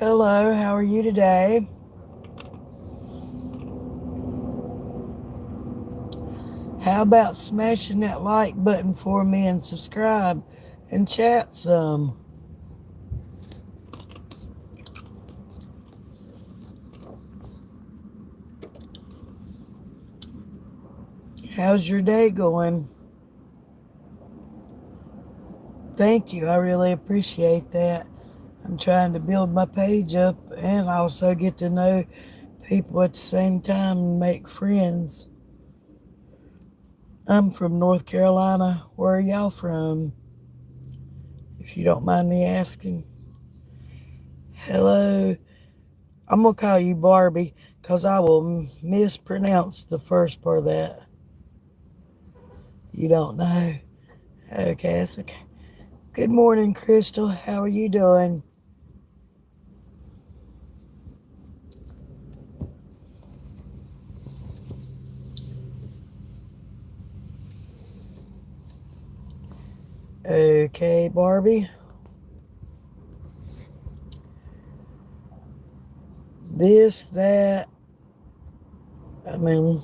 Hello, how are you today? How about smashing that like button for me and subscribe and chat some? How's your day going? Thank you, I really appreciate that. I'm trying to build my page up and also get to know people at the same time and make friends. I'm from North Carolina. Where are y'all from? If you don't mind me asking. Hello. I'm going to call you Barbie because I will mispronounce the first part of that. You don't know? Okay, that's okay. Good morning, Crystal. How are you doing? Okay, Barbie. This, that. I mean,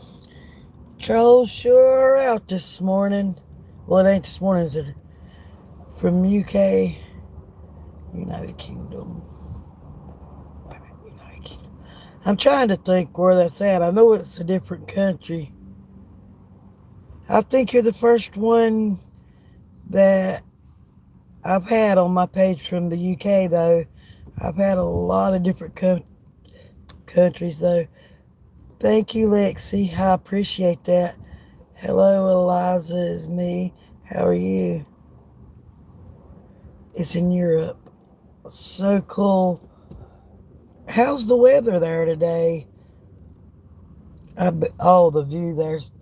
trolls sure are out this morning. Well, it ain't this morning, is it? From UK, United Kingdom. United Kingdom. I'm trying to think where that's at. I know it's a different country. I think you're the first one that I've had on my page from the UK, though. I've had a lot of different countries, though. Thank you, Lexi. I appreciate that. Hello, Eliza, is me. How are you? It's in Europe. So cool. How's the weather there today? Oh, the view there's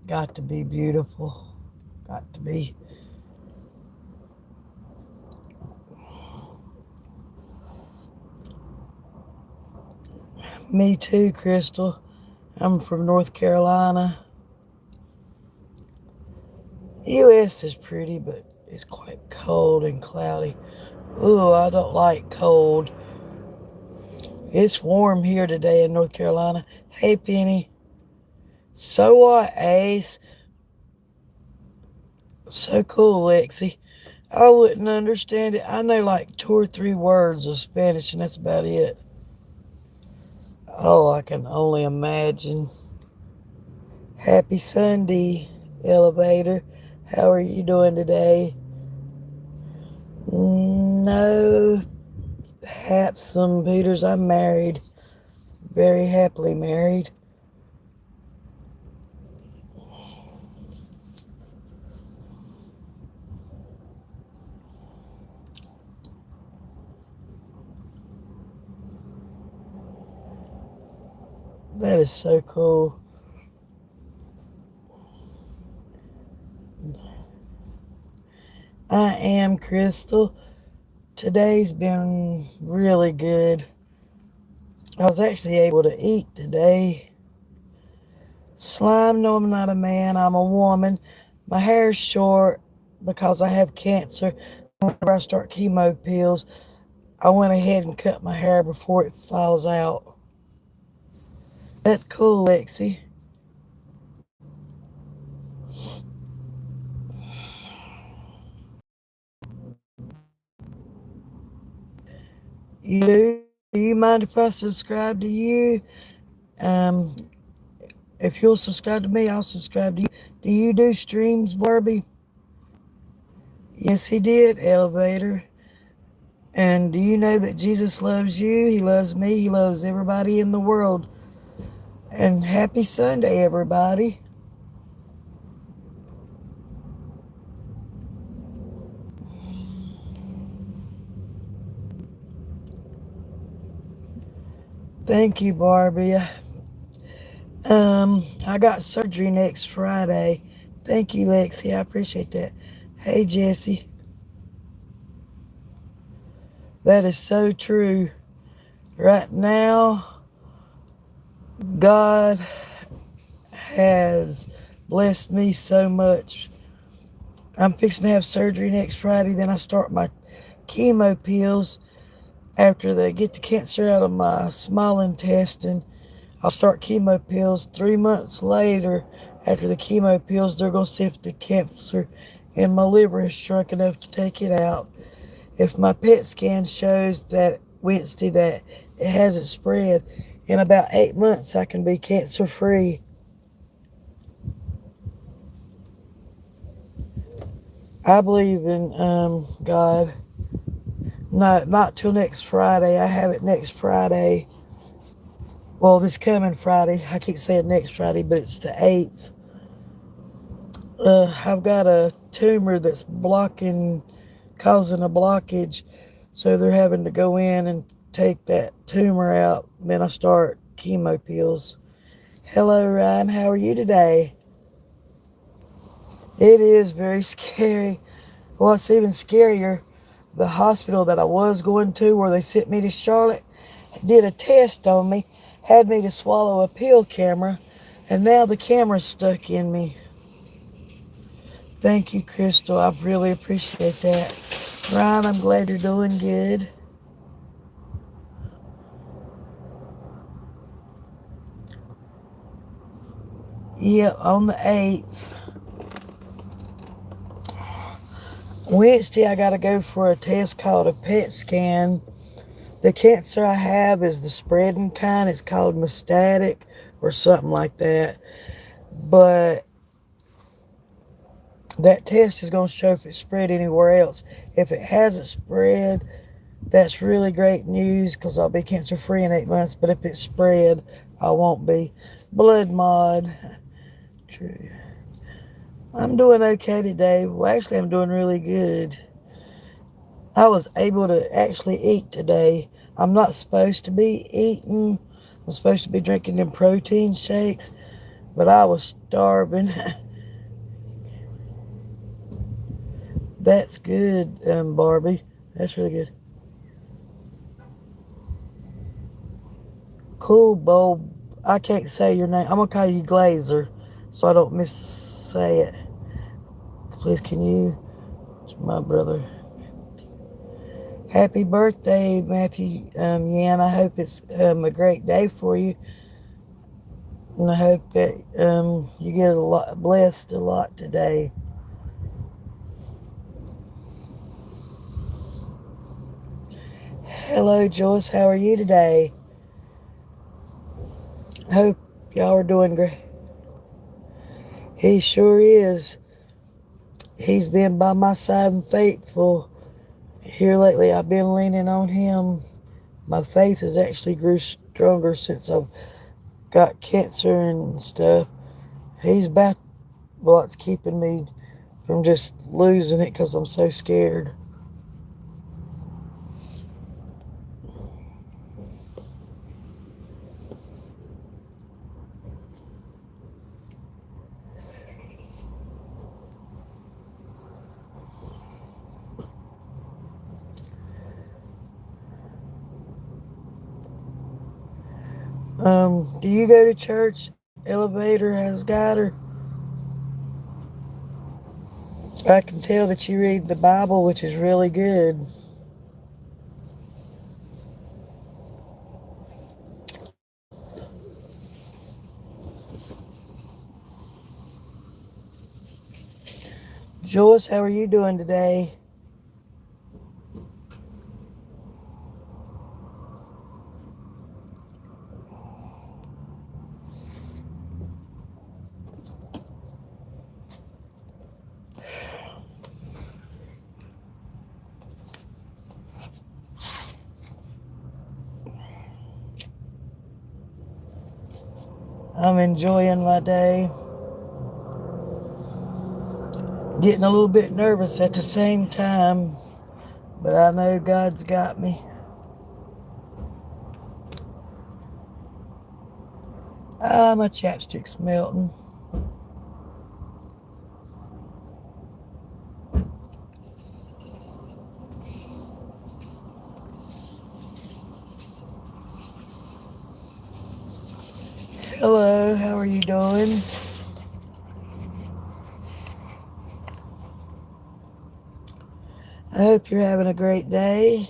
got to be beautiful. Got to be. Me too, Crystal. I'm from North Carolina. U.S. is pretty, but it's quite cold and cloudy. Ooh, I don't like cold. It's warm here today in North Carolina. Hey, Penny. So what, Ace? So cool, Lexi. I wouldn't understand it. I know like 2 or 3 words of Spanish, and that's about it. Oh, I can only imagine. Happy Sunday, elevator. How are you doing today? No, Hapsum Peters. I'm married, very happily married. That is so cool. I am Crystal. Today's been really good. I was actually able to eat today. Slime, no, I'm not a man, I'm a woman. My hair's short because I have cancer. Whenever I start chemo pills, I went ahead and cut my hair before it falls out. That's cool, Lexi. Do you mind if I subscribe to you? Um, if you'll subscribe to me, I'll subscribe to you. Do you do streams, Barbie? Yes, he did, Elevator. And do you know that Jesus loves you? He loves me. He loves everybody in the world. And happy Sunday, everybody. Thank you, Barbie. I got surgery next Friday. Thank you, Lexi. I appreciate that. Hey, Jesse. That is so true. Right now, God has blessed me so much. I'm fixing to have surgery next Friday. Then I start my chemo pills. After they get the cancer out of my small intestine, I'll start chemo pills. 3 months later, after the chemo pills, they're going to see if the cancer in my liver has shrunk enough to take it out. If my PET scan shows that Wednesday that it hasn't spread, in about 8 months I can be cancer free. I believe in God. Not till next Friday. I have it next Friday. Well, this coming Friday. I keep saying next Friday, but it's the 8th. I've got a tumor that's causing a blockage. So they're having to go in and take that tumor out. Then I start chemo pills. Hello, Ryan. How are you today? It is very scary. What's even scarier, the hospital that I was going to, where they sent me to Charlotte, did a test on me, had me to swallow a pill camera, and now the camera's stuck in me. Thank you, Crystal. I really appreciate that. Ryan, I'm glad you're doing good. Yeah, on the 8th. Wednesday, I got to go for a test called a PET scan. The cancer I have is the spreading kind. It's called metastatic or something like that. But that test is going to show if it spread anywhere else. If it hasn't spread, that's really great news because I'll be cancer free in 8 months. But if it spread, I won't be. Blood mod. True. I'm doing okay today. Well, actually, I'm doing really good. I was able to actually eat today. I'm not supposed to be eating. I'm supposed to be drinking them protein shakes, but I was starving. That's good, Barbie. That's really good. Cool, Bob. I can't say your name. I'm going to call you Glazer so I don't say it. Please, can you? It's my brother. Happy birthday, Matthew Yan. I hope it's a great day for you. And I hope that you get blessed a lot today. Hello, Joyce. How are you today? I hope y'all are doing great. He sure is. He's been by my side and faithful. Here lately, I've been leaning on him. my faith has actually grew stronger since I've got cancer and stuff. He's about what's keeping me from just losing it because I'm so scared. Do you go to church? Elevator has got her. I can tell that you read the Bible, which is really good. Joyce, how are you doing today? I'm enjoying my day. Getting a little bit nervous at the same time, but I know God's got me. My chapstick's melting. Hello, how are you doing? I hope you're having a great day.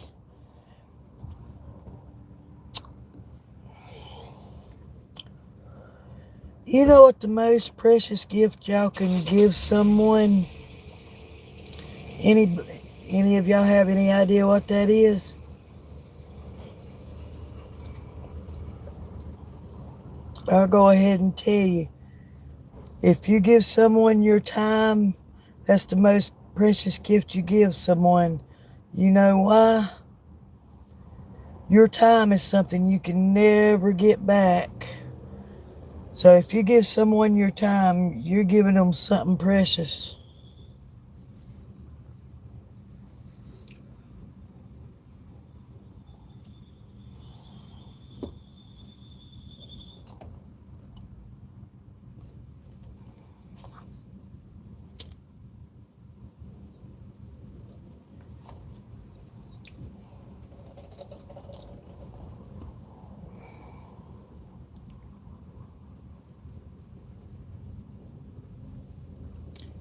You know what the most precious gift y'all can give someone? Any any of y'all have any idea what that is? I'll go ahead and tell you. If you give someone your time, that's the most precious gift you give someone. You know why? Your time is something you can never get back. So if you give someone your time, you're giving them something precious.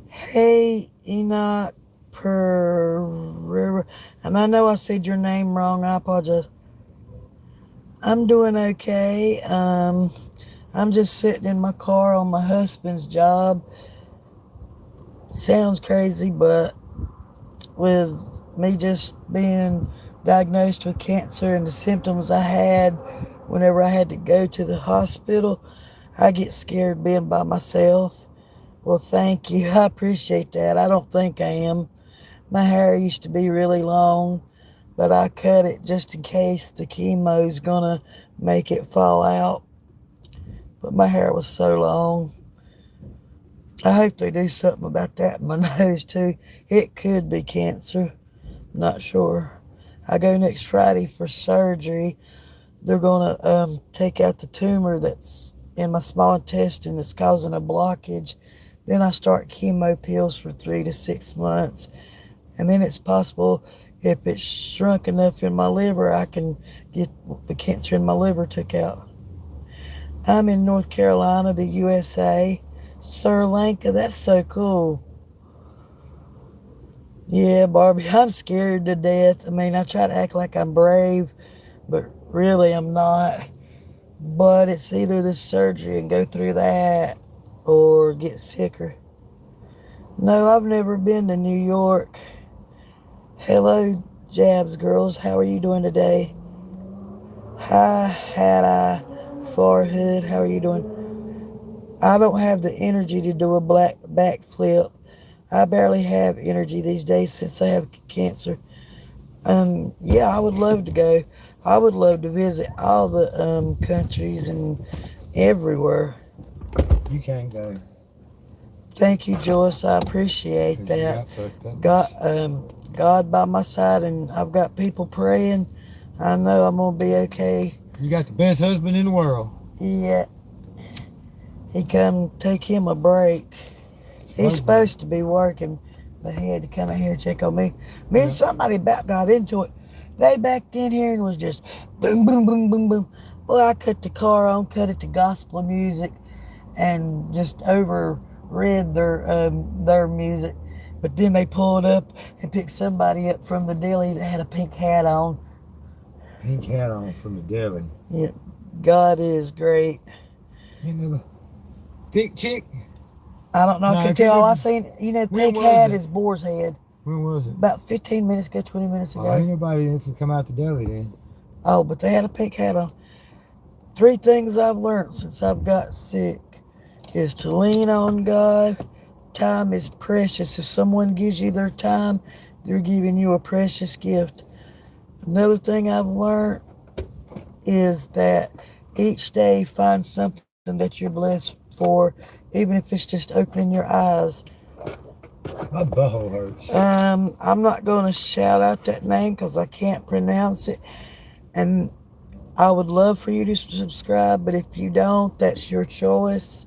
Hey, Enoch Per, and I know I said your name wrong. I apologize. I'm doing okay. I'm just sitting in my car on my husband's job. Sounds crazy, but with me just being diagnosed with cancer and the symptoms I had whenever I had to go to the hospital, I get scared being by myself. Well, thank you. I appreciate that. I don't think I am. My hair used to be really long, but I cut it just in case the chemo's gonna make it fall out. But my hair was so long. I hope they do something about that in my nose too. It could be cancer. Not sure. I go next Friday for surgery. They're gonna take out the tumor that's in my small intestine that's causing a blockage. Then I start chemo pills for 3 to 6 months, and then it's possible if it's shrunk enough in my liver, I can get the cancer in my liver took out. I'm in North Carolina, the USA. Sri Lanka, that's so cool. Yeah, Barbie, I'm scared to death. I mean, I try to act like I'm brave, but really I'm not. But it's either this surgery and go through that or get sicker. No, I've never been to New York. Hello, Jabs girls. How are you doing today? Hi, Had I, Forehead. How are you doing? I don't have the energy to do a black backflip. I barely have energy these days since I have cancer. Yeah, I would love to go. I would love to visit all the countries and everywhere. You can't go. Thank you, Joyce. I appreciate Because you that. got fucked up. God by my side, and I've got people praying. I know I'm gonna be okay. You got the best husband in the world. Yeah, he come take him a break. He's supposed to be working, but he had to come out here and check on me. Me and somebody about got into it. They backed in here and was just boom, boom, boom, boom, boom. Boy, I cut the car on, cut it to gospel music, and just overread their music. But then they pulled up and picked somebody up from the deli that had a pink hat on. Pink hat on from the deli. Yeah, God is great. You know, thick chick. I don't know. I can tell. All I seen, pink hat is boar's head. When was it? About 15 minutes ago, 20 minutes ago. Ain't nobody can come out the deli then. Oh, but they had a pink hat on. 3 things I've learned since I've got sick is to lean on God. Time is precious. If someone gives you their time, they're giving you a precious gift. Another thing I've learned is that each day find something that you're blessed for, even if it's just opening your eyes. My butthole hurts. I'm not going to shout out that name because I can't pronounce it. And I would love for you to subscribe, but if you don't, that's your choice.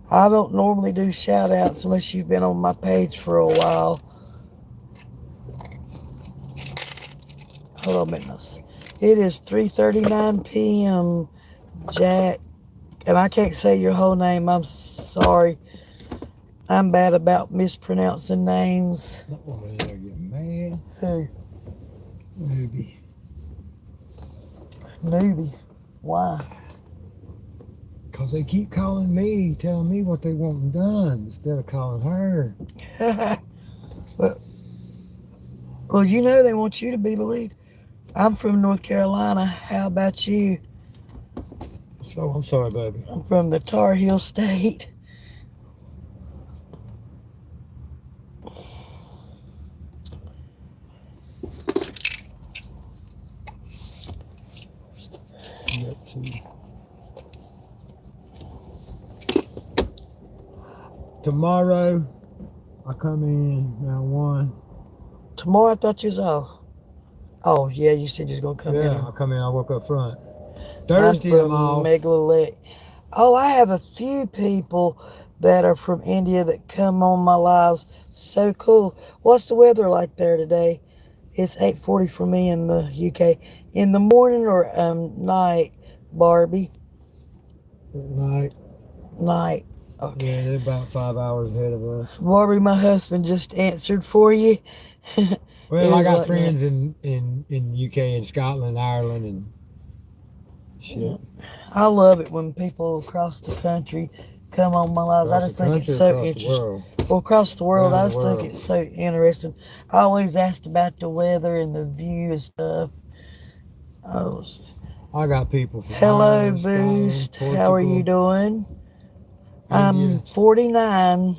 I don't normally do shout outs unless you've been on my page for a while. Hold on a minute. It is 3:39 p.m., Jack. And I can't say your whole name. I'm sorry. I'm bad about mispronouncing names. That woman there getting mad. Who? Newbie. Why? Because they keep calling me, telling me what they want done instead of calling her. Well, they want you to be the lead. I'm from North Carolina. How about you? So, I'm sorry, baby. I'm from the Tar Heel State. Tomorrow, I come in around 1. Tomorrow I thought you was off. Oh, yeah, you said you was going to come in. Yeah, I'll come in. I'll walk up front. Thursday, I'm off. Oh, I have a few people that are from India that come on my lives. So cool. What's the weather like there today? It's 8:40 for me in the UK. In the morning or night, Barbie? Night. Night. Okay. Yeah, they're about 5 hours ahead of us. Barbie, my husband just answered for you. Well, I got friends in UK and Scotland, Ireland, and shit. Yeah. I love it when people across the country come on my lives. I just think it's so interesting. Well, across the world, I just think it's so interesting. I always asked about the weather and the view and stuff. I got people from Hello, Ireland, Boost. Scotland, how are you doing? India. I'm 49.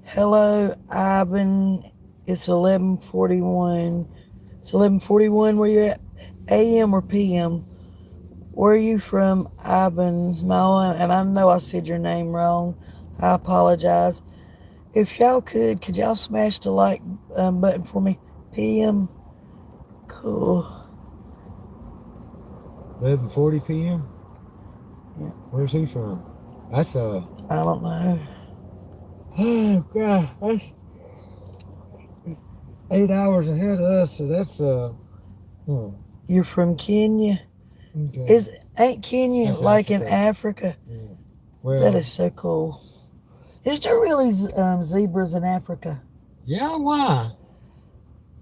Hello, Ivan. It's 11:41. It's 11:41 where you're at, AM or PM? Where are you from, Ivan? No, and I know I said your name wrong. I apologize. If y'all could y'all smash the like button for me? PM. Cool. 11:40 p.m. Yeah. Where's he from? That's I don't know. Oh God, that's 8 hours ahead of us. So that's You're from Kenya. Okay. Ain't Kenya That's like Africa. in Africa? Yeah. Well, That is so cool. Is there really zebras in Africa? Yeah, why?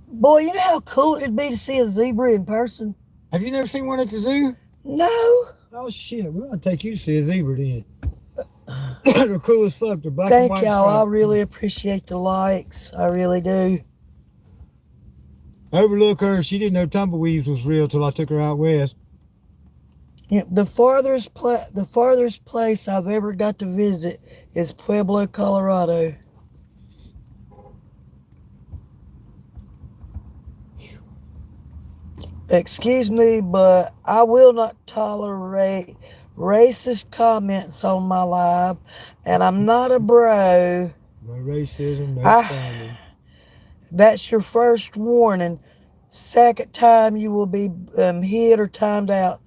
Boy, you know how cool it'd be to see a zebra in person? Have you never seen one at the zoo? No. Oh shit, we're gonna take you to see a zebra then. They're cool as fuck. They're black and white. Thank y'all. I really appreciate the likes. I really do. Overlook her. She didn't know tumbleweeds was real till I took her out west. Yeah, the farthest place I've ever got to visit is Pueblo, Colorado. Excuse me, but I will not tolerate racist comments on my live, and I'm not a bro. No racism, no I, spamming. that's your first warning. Second time you will be hit or timed out.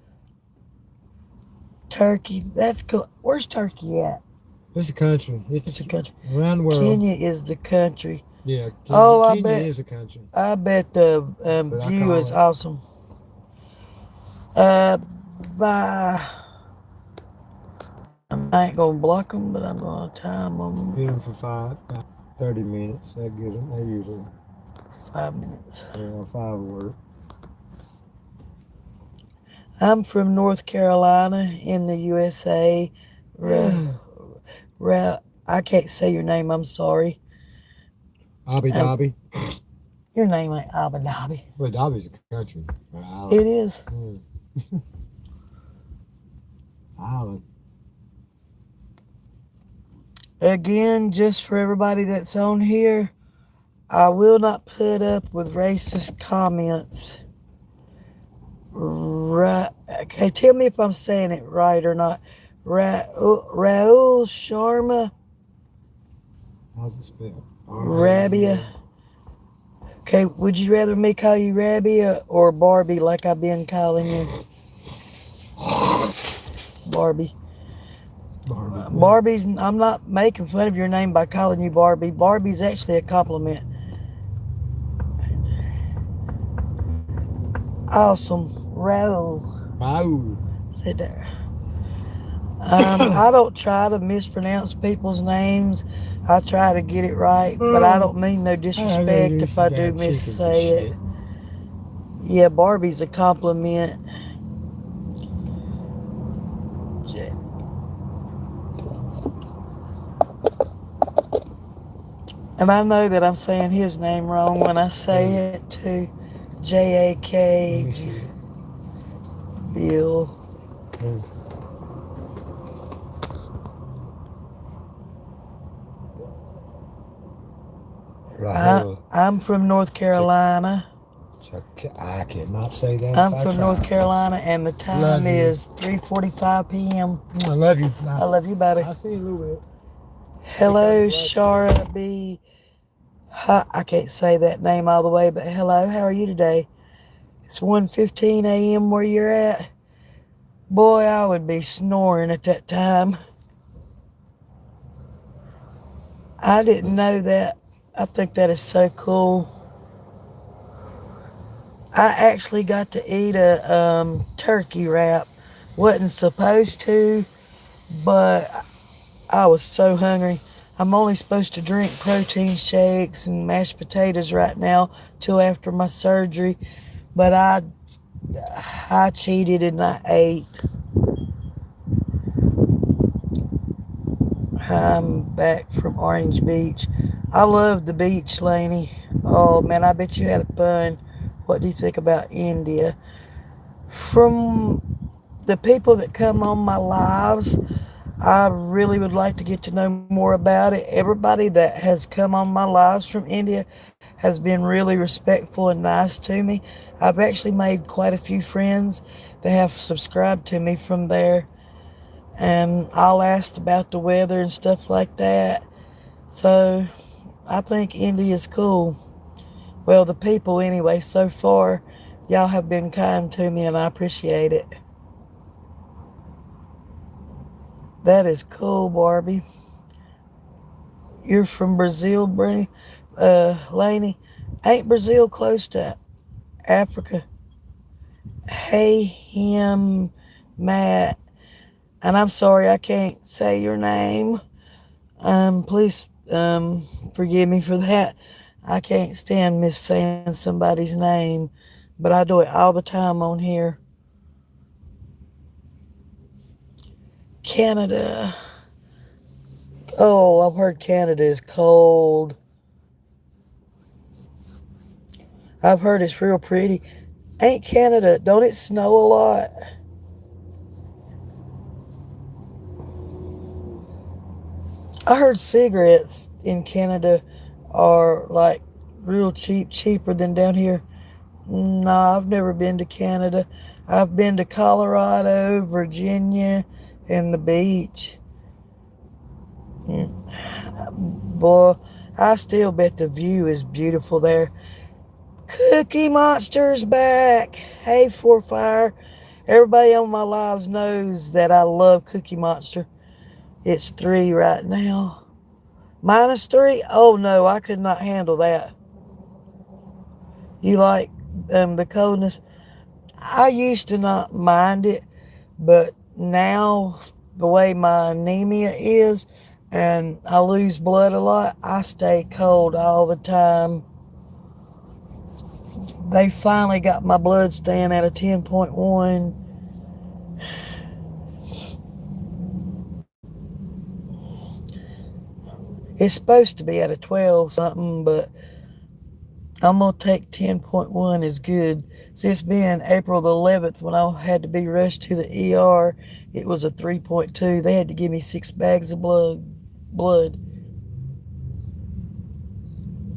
Turkey, that's cool. Where's Turkey at? It's a country. It's a country. Around the world. Kenya is the country. Yeah, Kenya is a country. I bet the view is awesome. By I ain't gonna block them, but I'm gonna time them. Hit them for 30 minutes. That gives them. They usually 5 minutes. Yeah, 5 work. I'm from North Carolina in the USA. I can't say your name. I'm sorry. Abu Dhabi. Your name ain't Abu Dhabi. Well, Dhabi's a country. It is. Island. Again, just for everybody that's on here, I will not put up with racist comments. Right? Okay, tell me if I'm saying it right or not. Raul Sharma. How's it spelled? Rabia. Okay, would you rather me call you Rabia or Barbie like I've been calling you? Barbie. Barbie's, I'm not making fun of your name by calling you Barbie. Barbie's actually a compliment. Awesome. Raul. Sit there. I don't try to mispronounce people's names. I try to get it right, but I don't mean no disrespect if I do missay it. Yeah, Barbie's a compliment. And I know that I'm saying his name wrong when I say it too. J-A-K. Bill. I'm from North Carolina. I cannot say that. I'm from North Carolina, and the time is 3:45 p.m. I love you. I love you, baby. I'll see you in a little bit. Hello, Shara B. I can't say that name all the way, but hello, how are you today? It's 1:15 a.m. where you're at. Boy, I would be snoring at that time. I didn't know that. I think that is so cool. I actually got to eat a turkey wrap. Wasn't supposed to, but I was so hungry. I'm only supposed to drink protein shakes and mashed potatoes right now till after my surgery, but I cheated and I ate. I'm back from Orange Beach. I love the beach, Laney. Oh man, I bet you had fun. What do you think about India? From the people that come on my lives, I really would like to get to know more about it. Everybody that has come on my lives from India has been really respectful and nice to me. I've actually made quite a few friends that have subscribed to me from there. And I'll ask about the weather and stuff like that. So I think India's cool. Well, the people anyway, so far, y'all have been kind to me and I appreciate it. That is cool, Barbie. You're from Brazil, Laney. Ain't Brazil close to Africa? Hey, him, Matt. And I'm sorry I can't say your name. Please forgive me for that. I can't stand missaying somebody's name, but I do it all the time on here. Canada. Oh, I've heard Canada is cold. I've heard it's real pretty. Ain't Canada, don't it snow a lot? I heard cigarettes in Canada are like real cheap, cheaper than down here. No, I've never been to Canada. I've been to Colorado, Virginia, and the beach. Mm, boy, I still bet the view is beautiful there. Cookie Monster's back. Hey, For Fire. Everybody on my lives knows that I love Cookie Monster. It's 3 right now. -3? Oh no, I could not handle that. You like the coldness? I used to not mind it, but now the way my anemia is and I lose blood a lot, I stay cold all the time. They finally got my blood staying at a 10.1. It's supposed to be at a 12 something, but I'm going to take 10.1 is good. Since being April the 11th when I had to be rushed to the ER, it was a 3.2. They had to give me 6 bags of blood.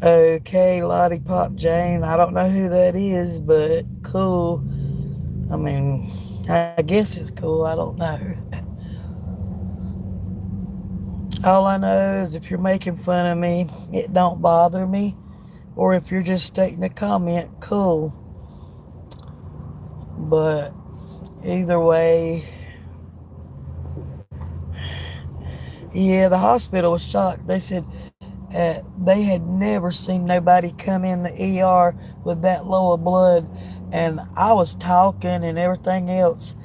Okay, Lottie Pop Jane. I don't know who that is, but cool. I mean, I guess it's cool. I don't know. All I know is if you're making fun of me, it don't bother me. Or if you're just stating a comment, cool. But either way, yeah, the hospital was shocked. They said they had never seen nobody come in the ER with that low of blood. And I was talking and everything else.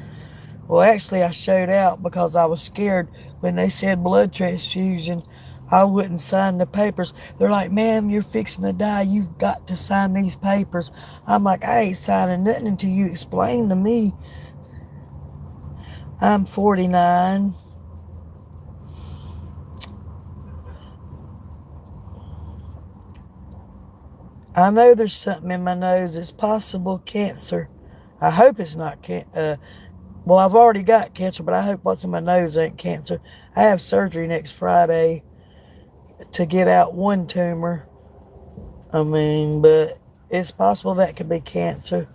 Well, actually, I showed out because I was scared when they said blood transfusion. I wouldn't sign the papers. They're like, ma'am, you're fixing to die. You've got to sign these papers. I'm like, I ain't signing nothing until you explain to me. I'm 49. I know there's something in my nose. It's possible cancer. I hope it's not cancer. Well, I've already got cancer, but I hope what's in my nose ain't cancer. I have surgery next Friday to get out one tumor. I mean, but it's possible that could be cancer.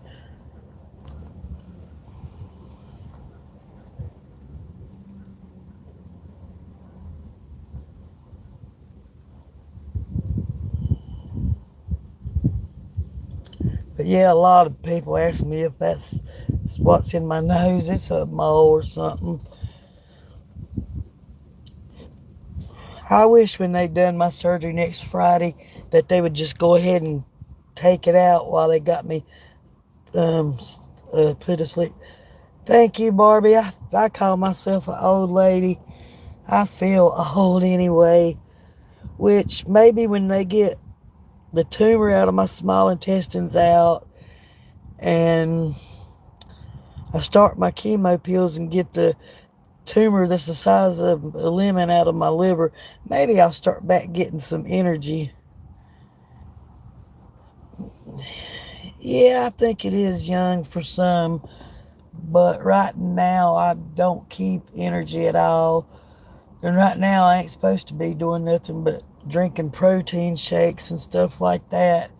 But yeah, a lot of people ask me if that's what's in my nose. It's a mole or something. I wish when they done my surgery next Friday that they would just go ahead and take it out while they got me um, put to sleep. Thank you, Barbie. I call myself an old lady. I feel old anyway, which maybe when they get the tumor out of my small intestines out and I start my chemo pills and get the tumor that's the size of a lemon out of my liver, maybe I'll start back getting some energy. Yeah, I think it is young for some, but right now I don't keep energy at all. And right now I ain't supposed to be doing nothing but drinking protein shakes and stuff like that.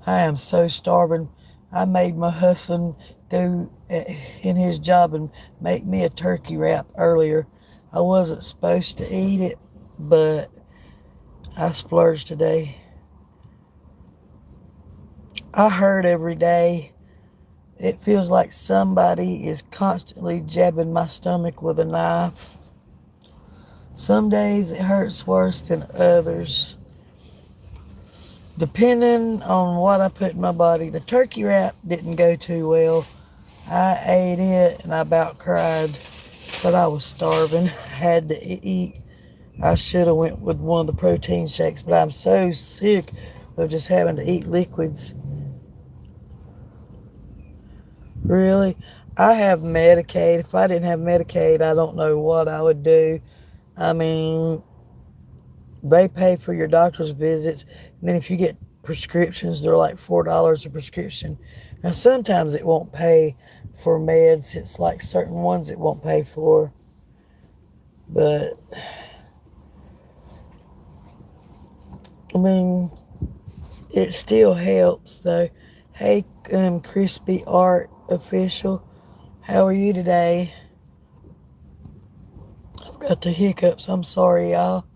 I am so starving. I made my husband go in his job and make me a turkey wrap earlier. I wasn't supposed to eat it, but I splurged today. I hurt every day. It feels like somebody is constantly jabbing my stomach with a knife. Some days it hurts worse than others, depending on what I put in my body. The turkey wrap didn't go too well. I ate it and I about cried, but I was starving. I had to eat. I should have went with one of the protein shakes, but I'm so sick of just having to eat liquids. Really, I have Medicaid. If I didn't have Medicaid, I don't know what I would do. I mean, they pay for your doctor's visits, and then if you get prescriptions, they're like $4 a prescription. Now, sometimes it won't pay for meds. It's like certain ones it won't pay for. But, I mean, it still helps, though. Hey, Crispy Art Official. How are you today? I've got the hiccups. I'm sorry, y'all.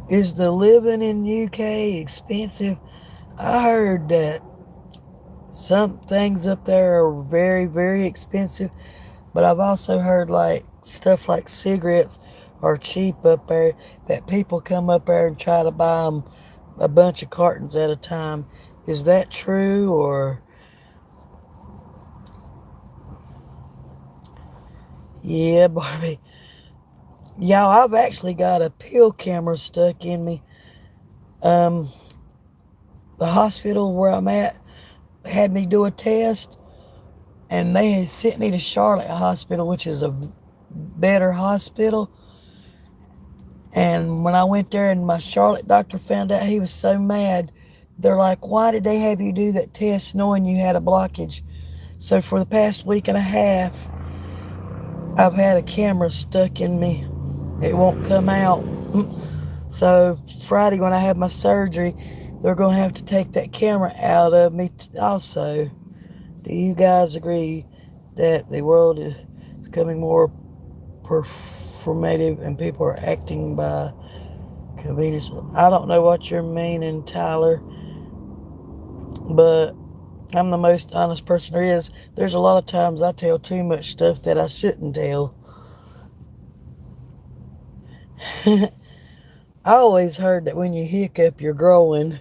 Is the living in UK expensive? I heard that some things up there are very, very expensive, but I've also heard like stuff like cigarettes are cheap up there, that people come up there and try to buy them a bunch of cartons at a time. Is that true or yeah, Barbie? Y'all, I've actually got a pill camera stuck in me. Um, the hospital where I'm at had me do a test, and they had sent me to Charlotte Hospital, which is a better hospital. And when I went there and my Charlotte doctor found out, he was so mad. They're like, why did they have you do that test knowing you had a blockage? So for the past week and a half, I've had a camera stuck in me. It won't come out. So Friday when I have my surgery, they're going to have to take that camera out of me also. Do you guys agree that the world is becoming more performative and people are acting by convenience? I don't know what you're meaning, Tyler, but I'm the most honest person there is. There's a lot of times I tell too much stuff that I shouldn't tell. I always heard that when you hiccup, you're growing.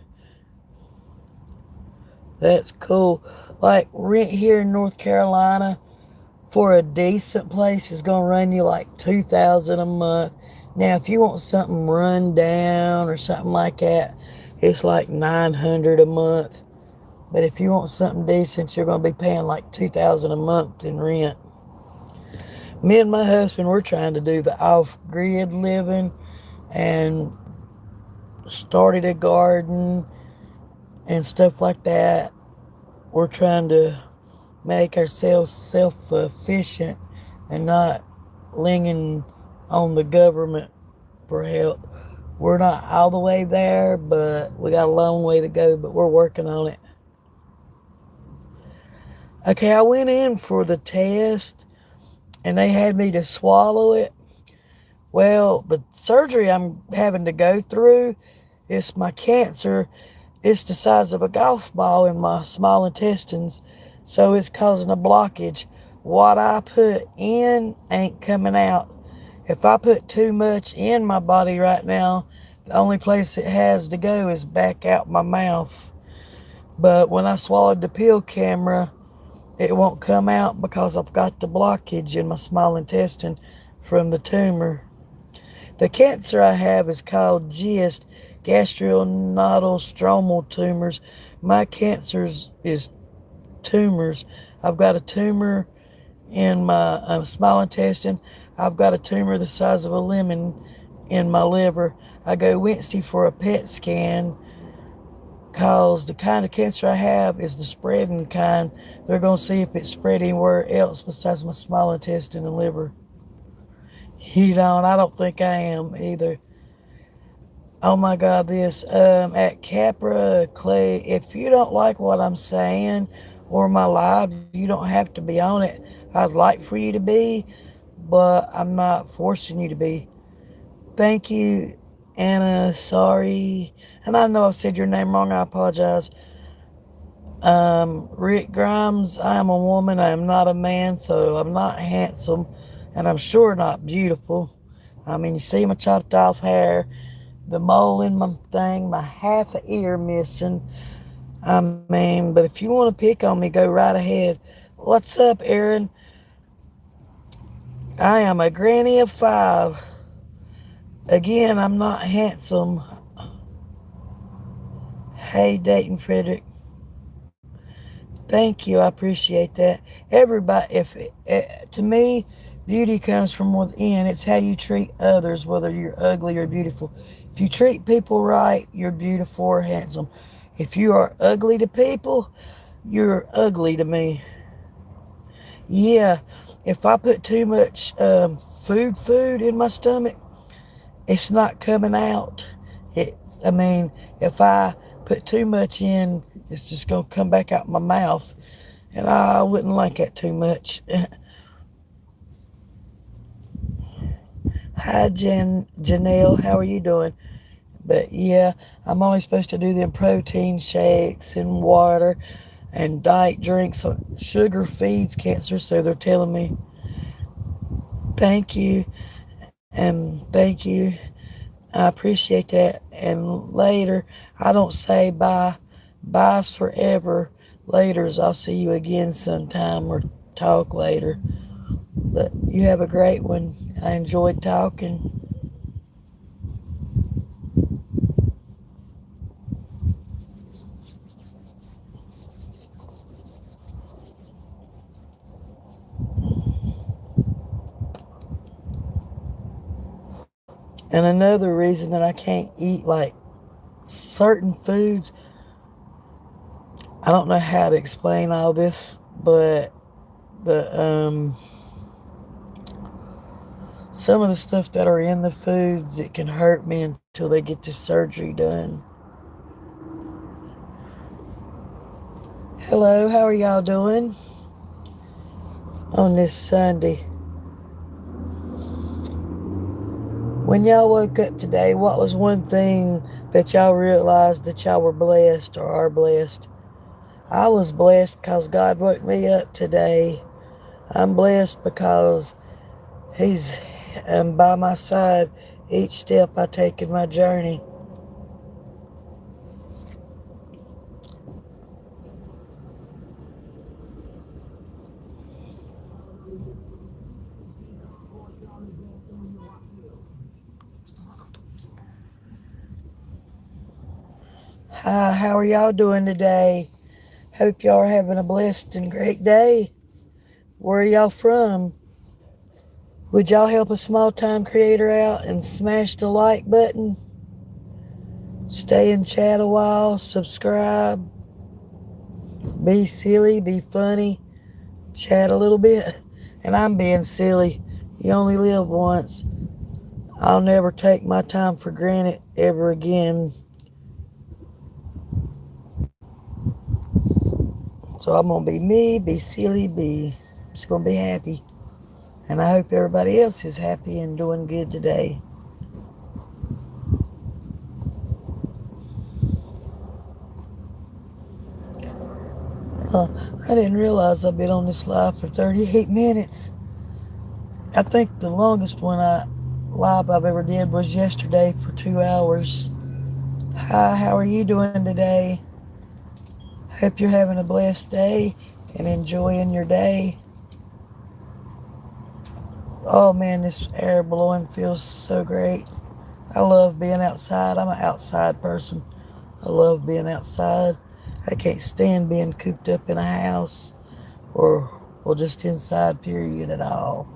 That's cool. Like rent here in North Carolina for a decent place is gonna run you like 2,000 a month. Now, if you want something run down or something like that, it's like 900 a month. But if you want something decent, you're gonna be paying like 2,000 a month in rent. Me and my husband, we're trying to do the off-grid living and started a garden and stuff like that. We're trying to make ourselves self-sufficient and not leaning on the government for help. We're not all the way there, but we got a long way to go, but we're working on it. Okay, I went in for the test and they had me to swallow it. Well, the surgery I'm having to go through, it's my cancer. It's the size of a golf ball in my small intestines, so it's causing a blockage. What I put in ain't coming out. If I put too much in my body right now, the only place it has to go is back out my mouth. But when I swallowed the pill camera, it won't come out because I've got the blockage in my small intestine from the tumor. The cancer I have is called GIST, gastrointestinal stromal tumors. My cancer is tumors. I've got a tumor in my small intestine. I've got a tumor the size of a lemon in my liver. I go Wednesday for a PET scan because the kind of cancer I have is the spreading kind. They're going to see if it's spread anywhere else besides my small intestine and liver. You know, and I don't think I am either. Oh my God, this at Capra Clay. If you don't like what I'm saying or my live, you don't have to be on it. I'd like for you to be, but I'm not forcing you to be. Thank you, Anna. Sorry, and I know I said your name wrong. I apologize. Rick Grimes. I am a woman. I am not a man, so I'm not handsome, and I'm sure not beautiful. I mean, you see my chopped off hair, the mole in my thing, my half a ear missing. I mean, but if you want to pick on me, go right ahead. What's up, Aaron? I am a granny of five. Again, I'm not handsome. Hey, Dayton Frederick. Thank you. I appreciate that. Everybody, if to me, Beauty comes from within. It's how you treat others, whether you're ugly or beautiful. If you treat people right, you're beautiful or handsome. If you are ugly to people, you're ugly to me. Yeah, if I put too much food in my stomach, it's not coming out. It, I mean, if I put too much in, it's just gonna come back out my mouth, and I wouldn't like that too much. Hi, Janelle, how are you doing? But yeah, I'm only supposed to do them protein shakes and water and diet drinks. Sugar feeds cancer, so they're telling me thank you and thank you. I appreciate that. And later, I don't say bye. Bye's forever. Later's I'll see you again sometime or talk later. But you have a great one. I enjoyed talking. And another reason that I can't eat like certain foods, I don't know how to explain all this, but the some of the stuff that are in the foods, it can hurt me until they get the surgery done. Hello, how are y'all doing on this Sunday? When y'all woke up today, what was one thing that y'all realized that y'all were blessed or are blessed? I was blessed because God woke me up today. I'm blessed because He's by my side each step I take in my journey. Hi, how are y'all doing today? Hope y'all are having a blessed and great day. Where are y'all from? Would y'all help a small time creator out and smash the like button? Stay and chat a while, subscribe, be silly, be funny, chat a little bit. And I'm being silly. You only live once. I'll never take my time for granted ever again. So I'm going to be me, be silly, be just going to be happy. And I hope everybody else is happy and doing good today. Uh, I didn't realize I've been on this live for 38 minutes. I think the longest live I've ever did was yesterday for 2 hours. Hi, how are you doing today? Hope you're having a blessed day and enjoying your day. Oh man, this air blowing feels so great. I love being outside. I'm an outside person. I love being outside. I can't stand being cooped up in a house or well just inside period at all.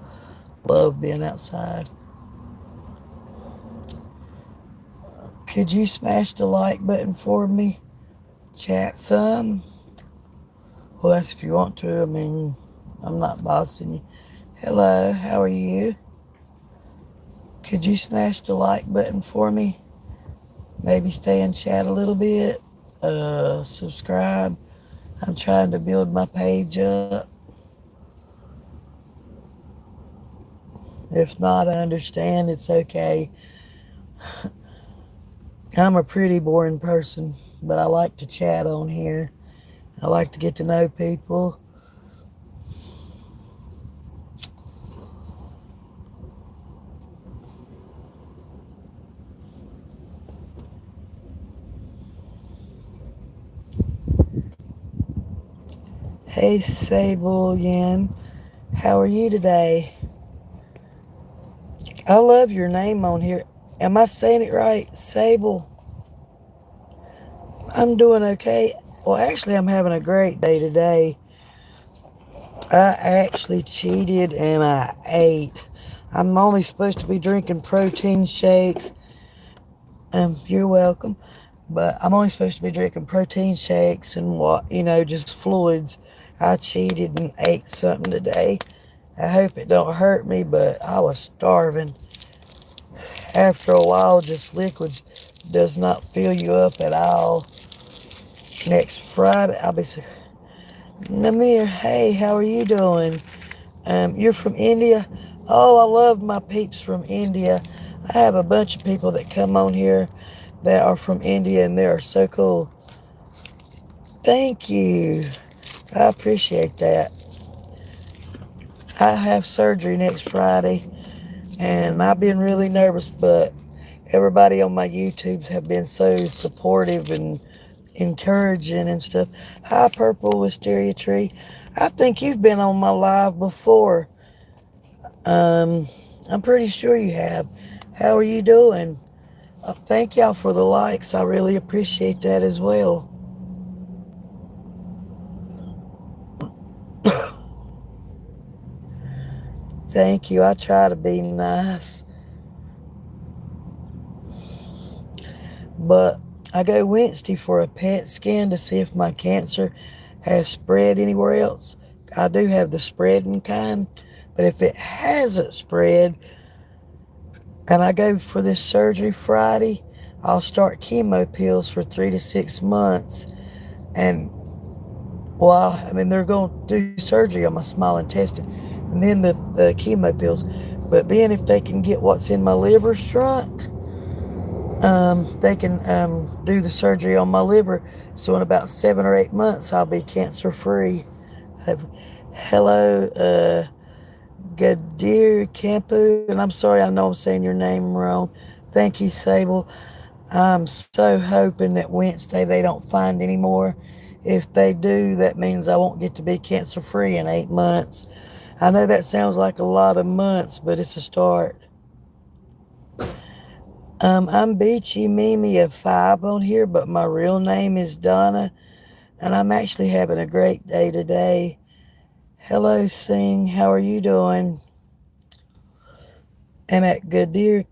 Love being outside. Could you smash the like button for me? Chat some? Well, that's if you want to. I mean, I'm not bossing you. Hello, how are you? Could you smash the like button for me? Maybe stay and chat a little bit. Subscribe. I'm trying to build my page up. If not, I understand. It's okay. I'm a pretty boring person, but I like to chat on here. I like to get to know people. Hey, Sable Yen. How are you today? I love your name on here. Am I saying it right? Sable? I'm doing okay. Well, actually, I'm having a great day today. I actually cheated and I ate. I'm only supposed to be drinking protein shakes. You're welcome. But I'm only supposed to be drinking protein shakes and what, just fluids. I cheated and ate something today. I hope it don't hurt me, but I was starving. After a while, just liquids does not fill you up at all. Next Friday, I'll be saying, Namir, hey, how are you doing? You're from India? Oh, I love my peeps from India. I have a bunch of people that come on here that are from India and they are so cool. Thank you. I appreciate that. I have surgery next Friday and I've been really nervous, but everybody on my YouTubes have been so supportive and encouraging and stuff. Hi, Purple Wisteria Tree. I think you've been on my live before. Um, I'm pretty sure you have. How are you doing? Thank y'all for the likes. I really appreciate that as well. Thank you. I try to be nice. But I go Wednesday for a PET scan to see if my cancer has spread anywhere else. I do have the spreading kind, but if it hasn't spread and I go for this surgery Friday, I'll start chemo pills for 3 to 6 months. And well, I mean, they're going to do surgery on my small intestine and then the chemo pills. But then if they can get what's in my liver shrunk, they can do the surgery on my liver. So in about 7 or 8 months, I'll be cancer free. Hello, Gadir Campu, and I'm sorry, I know I'm saying your name wrong. Thank you, Sable. I'm so hoping that Wednesday they don't find any more. If they do, that means I won't get to be cancer free in 8 months. I know that sounds like a lot of months, but it's a start. I'm Beachy Mimi of 5 on here, but my real name is Donna, and I'm actually having a great day today. Hello, Sing. How are you doing? And at Gadir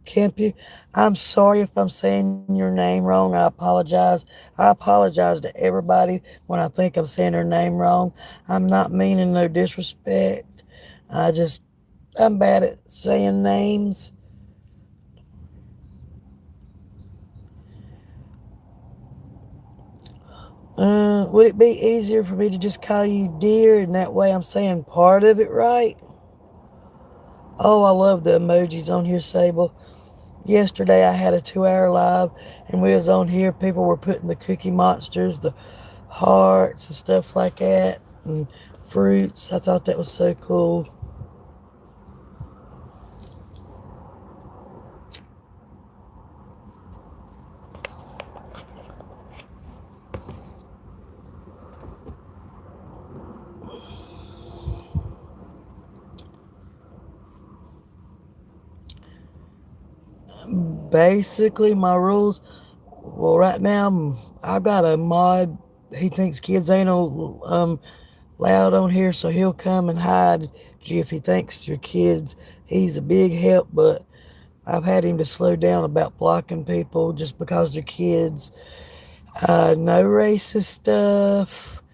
Campu, I'm sorry if I'm saying your name wrong. I apologize. I apologize to everybody when I think I'm saying their name wrong. I'm not meaning no disrespect. I'm bad at saying names. Would it be easier for me to just call you dear and that way I'm saying part of it right? Oh, I love the emojis on here, Sable. Yesterday I had a 2 hour live and we was on here. People were putting the cookie monsters, the hearts and stuff like that and fruits. I thought that was so cool. Basically, my rules. Well, right now I've got a mod. He thinks kids ain't loud on here, so he'll come and hide you if he thinks you're kids. He's a big help, but I've had him to slow down about blocking people just because they're kids. No racist stuff.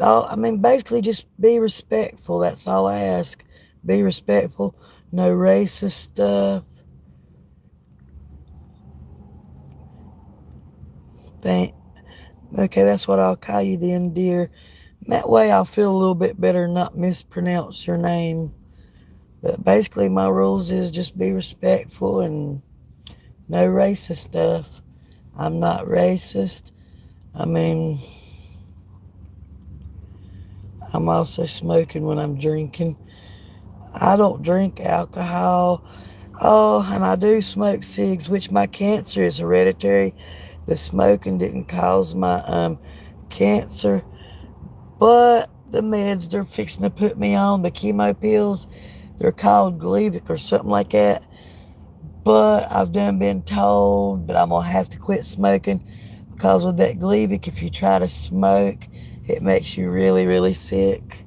I mean, basically, just be respectful. That's all I ask. Be respectful. No racist stuff. Thank. Okay, that's what I'll call you then, dear. That way I'll feel a little bit better and not mispronounce your name. But basically, my rules is just be respectful and no racist stuff. I'm not racist. I mean, I'm also smoking when I'm drinking. I don't drink alcohol. Oh, and I do smoke cigs, which my cancer is hereditary. The smoking didn't cause my cancer, but the meds they're fixing to put me on, the chemo pills, they're called Gleevec or something like that. But I've done been told that I'm gonna have to quit smoking because with that Gleevec, if you try to smoke, it makes you really, really sick.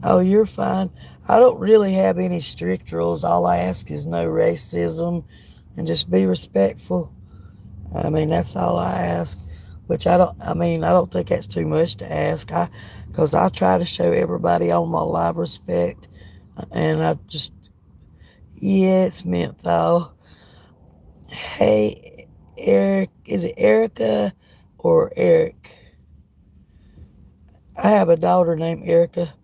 Oh, you're fine. I don't really have any strict rules. All I ask is no racism and just be respectful. I mean, that's all I ask. Which I don't think that's too much to ask. Because I try to show everybody on my live respect. And yeah, it's menthol. Hey, Eric, is it Erica or Eric? I have a daughter named Erica,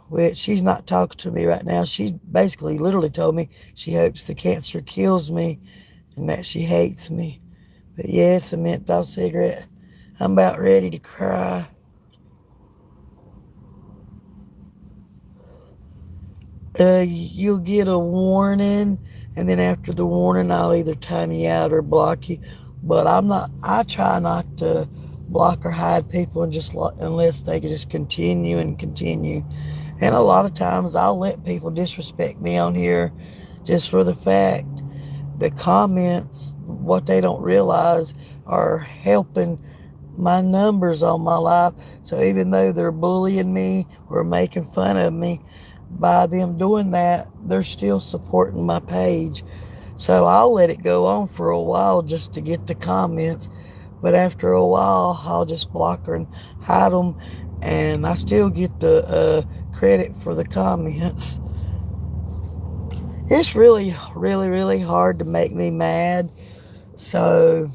which she's not talking to me right now. She basically literally told me she hopes the cancer kills me and that she hates me. But yeah, it's a menthol cigarette. I'm about ready to cry. You'll get a warning, and then after the warning, I'll either time you out or block you. But I try not to block or hide people and unless they can just continue and continue. And a lot of times I'll let people disrespect me on here just for the fact the comments, what they don't realize, are helping my numbers on my life. So even though they're bullying me or making fun of me, by them doing that, they're still supporting my page. So I'll let it go on for a while just to get the comments. But after a while, I'll just block her and hide them. And I still get the credit for the comments. It's really, really, really hard to make me mad. So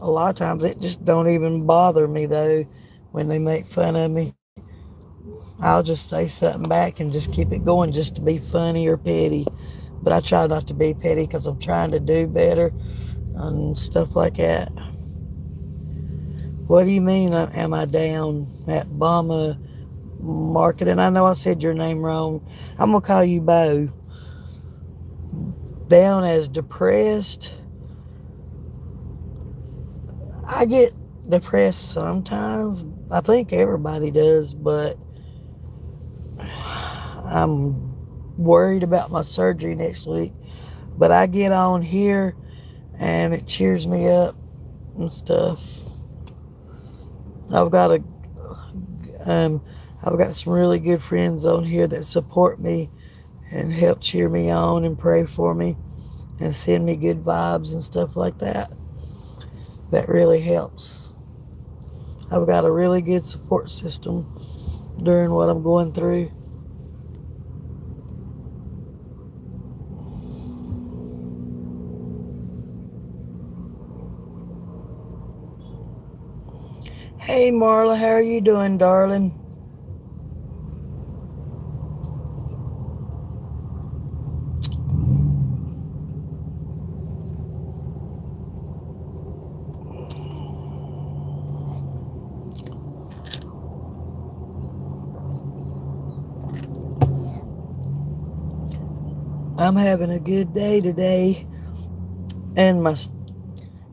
a lot of times it just don't even bother me though when they make fun of me. I'll just say something back and just keep it going just to be funny or petty. But I try not to be petty because I'm trying to do better and stuff like that. What do you mean, am I down at Bama Market? And I know I said your name wrong. I'm going to call you Bo. Down as depressed. I get depressed sometimes. I think everybody does, but I'm worried about my surgery next week. But I get on here and it cheers me up and stuff. I've got a um, I've got some really good friends on here that support me and help cheer me on and pray for me and send me good vibes and stuff like that. That really helps. I've got a really good support system during what I'm going through. Hey Marla, how are you doing, darling? I'm having a good day today, and my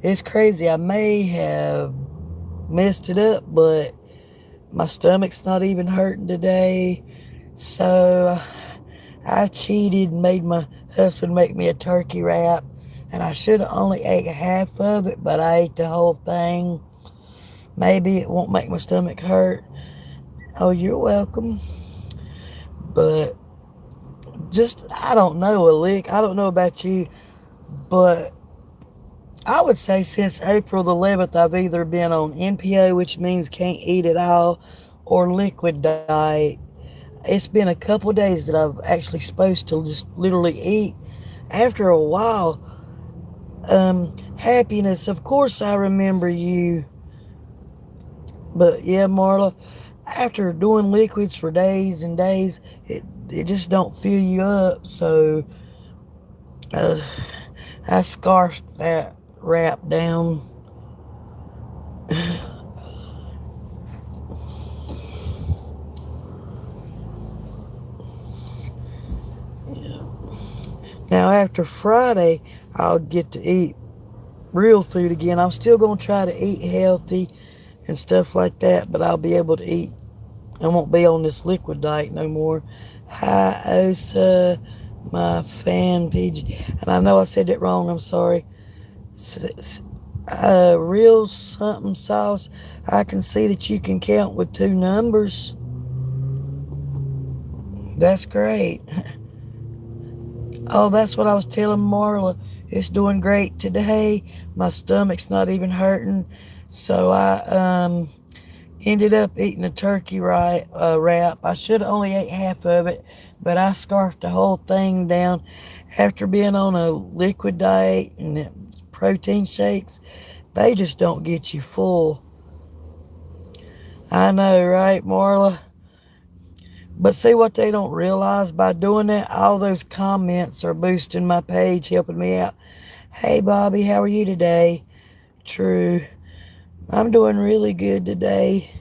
it's crazy. I may have messed it up, but my stomach's not even hurting today. So I cheated and made my husband make me a turkey wrap, and I should have only ate half of it, but I ate the whole thing. Maybe it won't make my stomach hurt. Oh, you're welcome. But just, I don't know a lick. I don't know about you, but I would say since April the 11th, I've either been on NPO, which means can't eat at all, or liquid diet. It's been a couple days that I've actually supposed to just literally eat. After a while, happiness. Of course, I remember you, but yeah, Marla. After doing liquids for days and days, it just don't fill you up. So uh, I scarfed that wrap down. Now after Friday, I'll get to eat real food again. I'm still gonna try to eat healthy and stuff like that, but I'll be able to eat. I won't be on this liquid diet no more. Hi, Osa, my fan PG. And I know I said it wrong. I'm sorry. Real something sauce. I can see that you can count with two numbers. That's great. Oh, that's what I was telling Marla. It's doing great today. My stomach's not even hurting. So I ended up eating a turkey wrap. I should have only ate half of it, but I scarfed the whole thing down after being on a liquid diet and protein shakes. They just don't get you full. I know, right, Marla? But see what they don't realize by doing that? All those comments are boosting my page, helping me out. Hey, Bobby, how are you today? True. I'm doing really good today.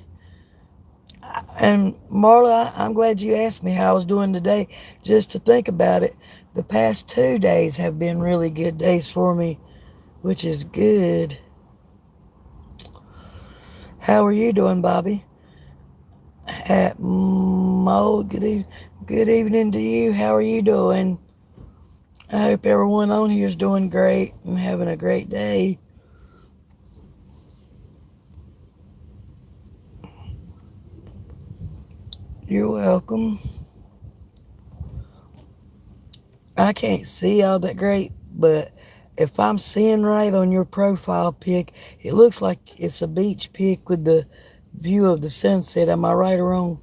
And Marla, I'm glad you asked me how I was doing today. Just to think about it, the past 2 days have been really good days for me, which is good. How are you doing, Bobby? At Mo, good evening to you. How are you doing? I hope everyone on here is doing great and having a great day. You're welcome. I can't see all that great, but if I'm seeing right on your profile pic, it looks like it's a beach pic with the view of the sunset. Am I right or wrong?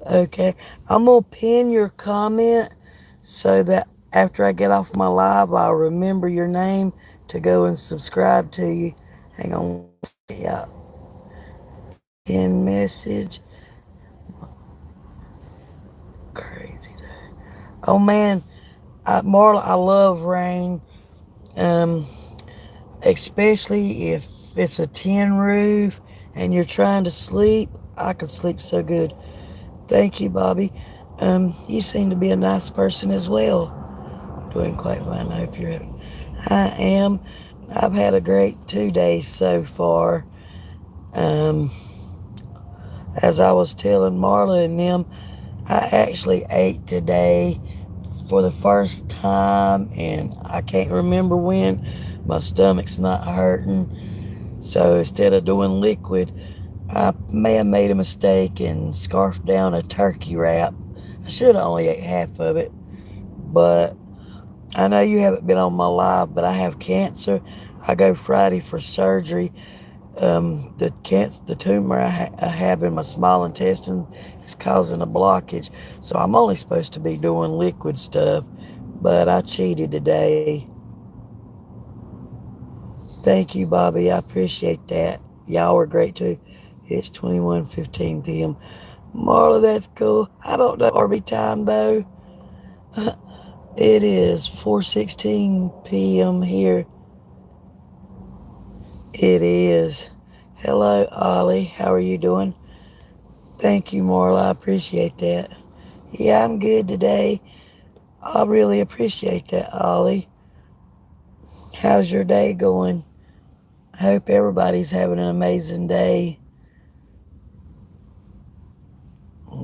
Okay. I'm going to pin your comment so that after I get off my live, I'll remember your name to go and subscribe to you. Hang on. Yeah. Pin message. Crazy. Oh, man. Marla, I love rain. Um, Especially if it's a tin roof and you're trying to sleep. I can sleep so good. Thank you, Bobby. You seem to be a nice person as well. Doing quite fine. I hope you're having. I am. I've had a great 2 days so far. Um, as I was telling Marla and them, I actually ate today for the first time, and I can't remember when. My stomach's not hurting. So instead of doing liquid, I may have made a mistake and scarfed down a turkey wrap. I should have only ate half of it, but I know you haven't been on my live, but I have cancer. I go Friday for surgery. The tumor I have in my small intestine is causing a blockage, so I'm only supposed to be doing liquid stuff, but I cheated today. Thank you, Bobby. I appreciate that. Y'all were great too. It's 21:15 p.m. Marla, that's cool. I don't know RB time though. It is 4:16 p.m. here. It is. Hello, Ollie. How are you doing? Thank you, Marla. I appreciate that. Yeah, I'm good today. I really appreciate that, Ollie. How's your day going? I hope everybody's having an amazing day.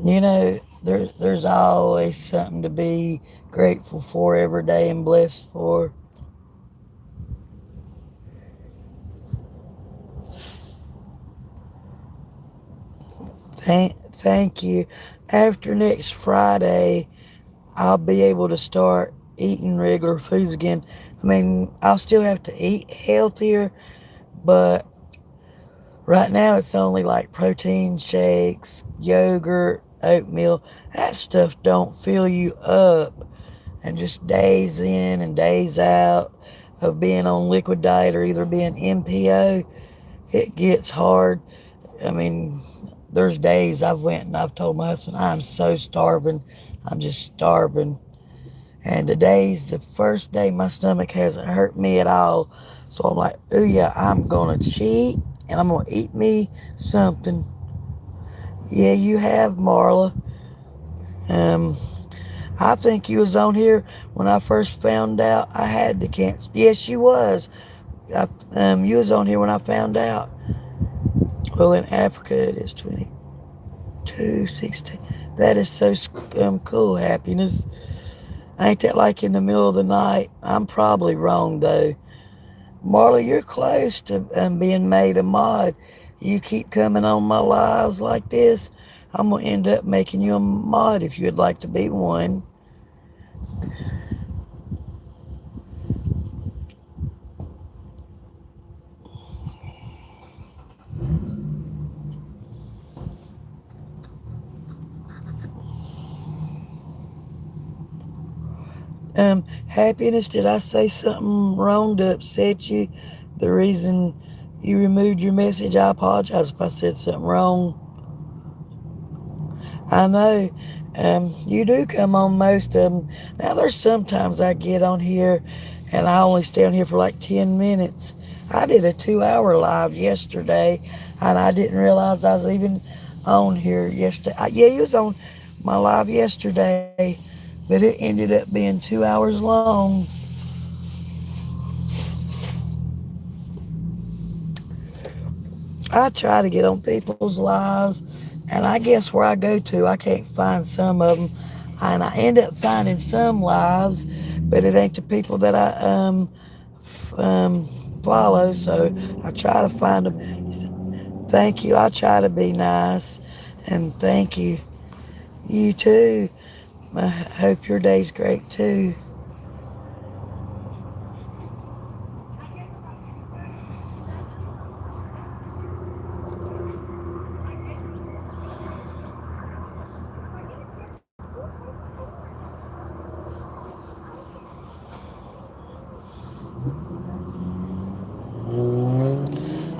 You know, there's always something to be grateful for every day and blessed for. Thank you. After next Friday, I'll be able to start eating regular foods again. I mean, I'll still have to eat healthier, but right now it's only like protein shakes, yogurt, oatmeal. That stuff don't fill you up. And just days in and days out of being on liquid diet or either being MPO, it gets hard. I mean, there's days I've went and I've told my husband, I'm so starving. I'm just starving. And today's the first day my stomach hasn't hurt me at all. So I'm like, oh yeah, I'm going to cheat and I'm going to eat me something. Yeah, you have, Marla. Um, I think you was on here when I first found out I had the cancer. Yes, you was. You was on here when I found out. Well, in Africa it is 22:16. That is so cool, happiness. Ain't that like in the middle of the night? I'm probably wrong though. Marla, you're close to being made a mod. You keep coming on my lives like this. I'm going to end up making you a mod if you would like to be one. Happiness, did I say something wrong to upset you? The reason you removed your message, I apologize if I said something wrong. I know. You do come on most of them. Now, there's sometimes I get on here and I only stay on here for like 10 minutes. I did a 2 hour live yesterday and I didn't realize I was even on here yesterday. Yeah, you was on my live yesterday, but it ended up being 2 hours long. I try to get on people's lives, and I guess where I go to, I can't find some of them. And I end up finding some lives, but it ain't the people that I follow. So I try to find them. Thank you. I try to be nice, and thank you. You too. I hope your day's great too.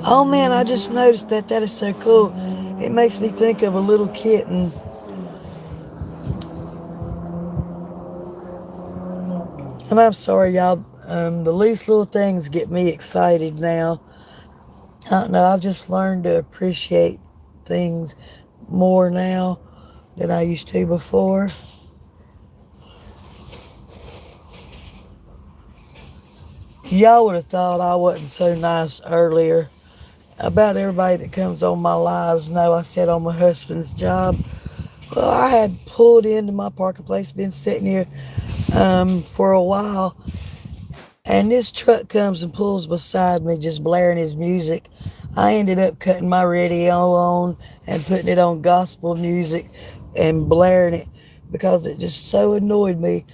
Oh man, I just noticed that. That is so cool. It makes me think of a little kitten. And I'm sorry, y'all. The least little things get me excited now. I don't know. I've just learned to appreciate things more now than I used to before. Y'all would have thought I wasn't so nice earlier. About everybody that comes on my lives know I said on my husband's job. Well, I had pulled into my parking place, been sitting here for a while, and this truck comes and pulls beside me, just blaring his music. I ended up cutting my radio on and putting it on gospel music and blaring it because it just so annoyed me.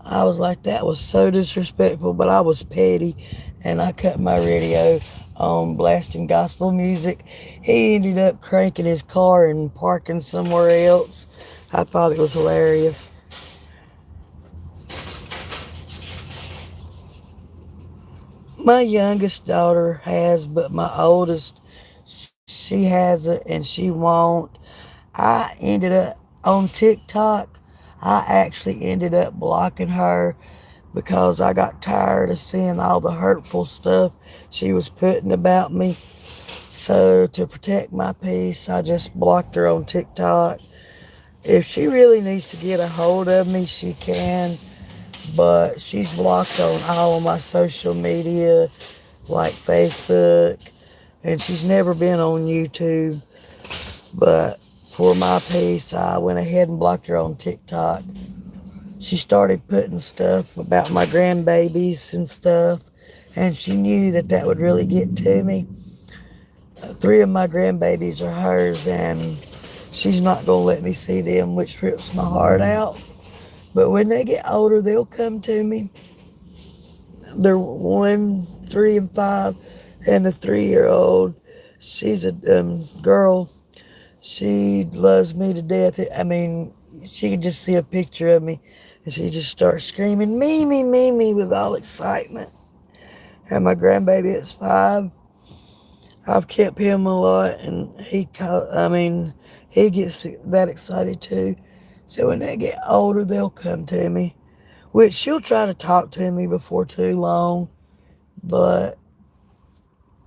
I was like, that was so disrespectful, but I was petty and I cut my radio on blasting gospel music. He ended up cranking his car and parking somewhere else. I thought it was hilarious. My youngest daughter has, but my oldest, she hasn't and she won't. I ended up on TikTok. I actually ended up blocking her because I got tired of seeing all the hurtful stuff she was putting about me. So, to protect my peace, I just blocked her on TikTok. If she really needs to get a hold of me, she can, but she's blocked on all of my social media like Facebook, and she's never been on YouTube. But for my peace, I went ahead and blocked her on TikTok. She started putting stuff about my grandbabies and stuff, and she knew that that would really get to me. Three of my grandbabies are hers, and she's not going to let me see them, which rips my heart out. But when they get older, they'll come to me. They're 1, 3, and 5, and the 3 year old. She's a girl. She loves me to death. I mean, she can just see a picture of me and she just starts screaming, Mimi, Mimi, with all excitement. And my grandbaby is 5. I've kept him a lot and he gets that excited too. So when they get older, they'll come to me, which she'll try to talk to me before too long, but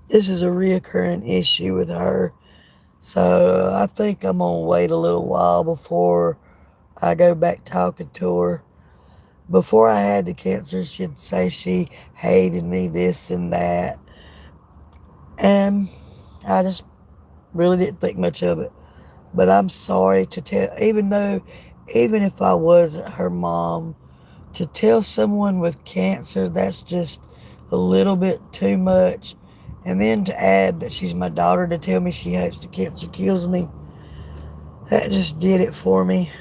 this is a reoccurring issue with her. So I think I'm gonna wait a little while before I go back talking to her. Before I had the cancer, she'd say she hated me, this and that. And I just really didn't think much of it. But I'm sorry to tell, even if I wasn't her mom, to tell someone with cancer, that's just a little bit too much. And then to add that she's my daughter to tell me she hopes the cancer kills me, That just did it for me.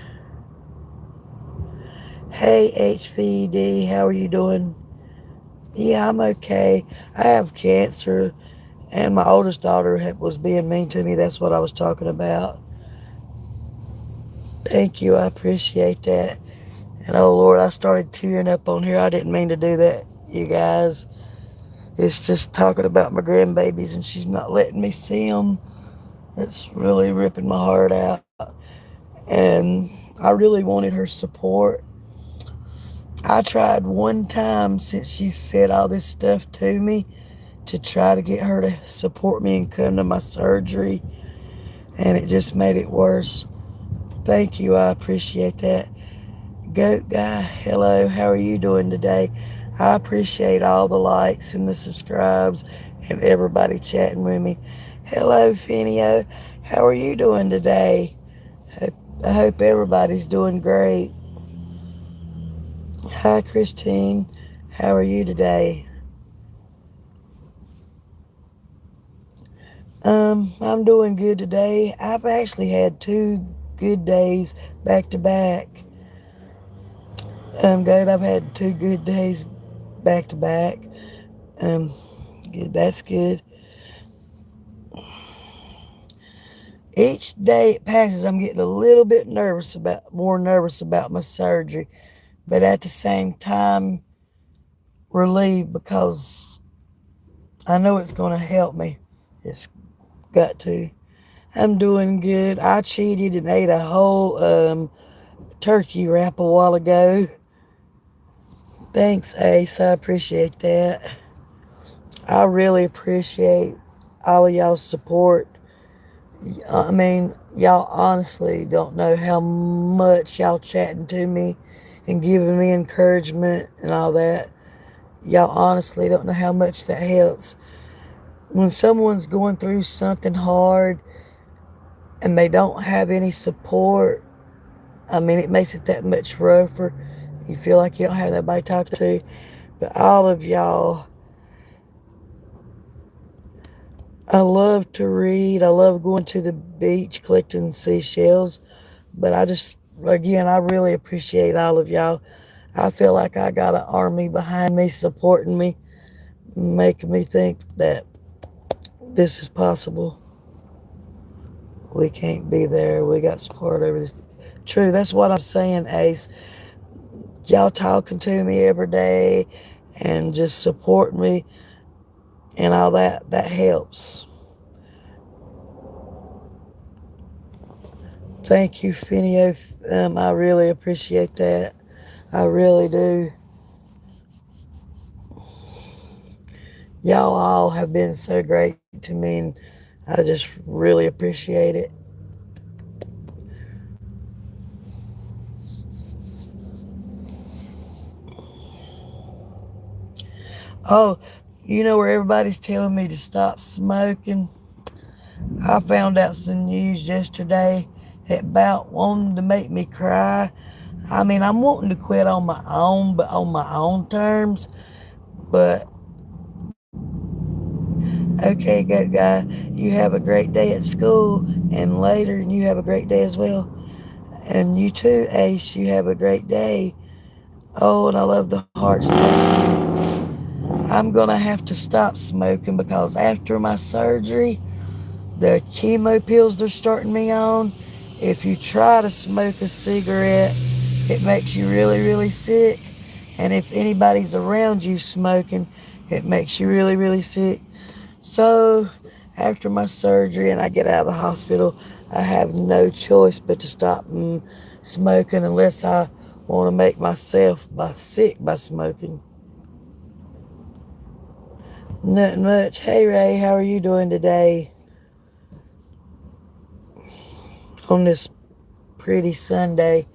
Hey, HVD, how are you doing? Yeah, I'm okay. I have cancer, and my oldest daughter was being mean to me. That's what I was talking about. Thank you. I appreciate that. And oh, Lord, I started tearing up on here. I didn't mean to do that, you guys. It's just talking about my grandbabies, and she's not letting me see them. It's really ripping my heart out. And I really wanted her support. I tried one time since she said all this stuff to me to try to get her to support me and come to my surgery, and it just made it worse. Thank you. I appreciate that. Goat Guy, hello. How are you doing today? I appreciate all the likes and the subscribes and everybody chatting with me. Hello, Finio. How are you doing today? I hope everybody's doing great. Hi, Christine. How are you today? I'm doing good today. I've actually had 2 good days back to back. Good. I've had 2 good days back to back. Um, good. That's good. Each day it passes, I'm getting a little bit more nervous about my surgery, but at the same time, relieved because I know it's going to help me. It's got to. I'm doing good. I cheated and ate a whole turkey wrap a while ago. Thanks, Ace. I appreciate that. I really appreciate all of y'all's support. I mean, y'all honestly don't know how much y'all chatting to me and giving me encouragement and all that. Y'all honestly don't know how much that helps. When someone's going through something hard and they don't have any support, I mean, it makes it that much rougher. You feel like you don't have nobody to talk to. But all of y'all, I love to read. I love going to the beach collecting seashells. But again, I really appreciate all of y'all. I feel like I got an army behind me, supporting me, making me think that this is possible. We can't be there. We got support over this. True, that's what I'm saying, Ace. Y'all talking to me every day and just supporting me and all that, that helps. Thank you, Finio. I really appreciate that. I really do. Y'all all have been so great to me, and I just really appreciate it. Oh, you know where everybody's telling me to stop smoking? I found out some news yesterday about wanting to make me cry. I mean, I'm wanting to quit on my own, but on my own terms. But okay, good guy, you have a great day at school, and later, and you have a great day as well. And you too, Ace, you have a great day. Oh, and I love the hearts. Thank you. I'm going to have to stop smoking because after my surgery, the chemo pills they're starting me on, if you try to smoke a cigarette, it makes you really, really sick. And if anybody's around you smoking, it makes you really, really sick. So, after my surgery and I get out of the hospital, I have no choice but to stop smoking unless I want to make myself sick by smoking. Nothing much. Hey Ray, how are you doing today on this pretty Sunday?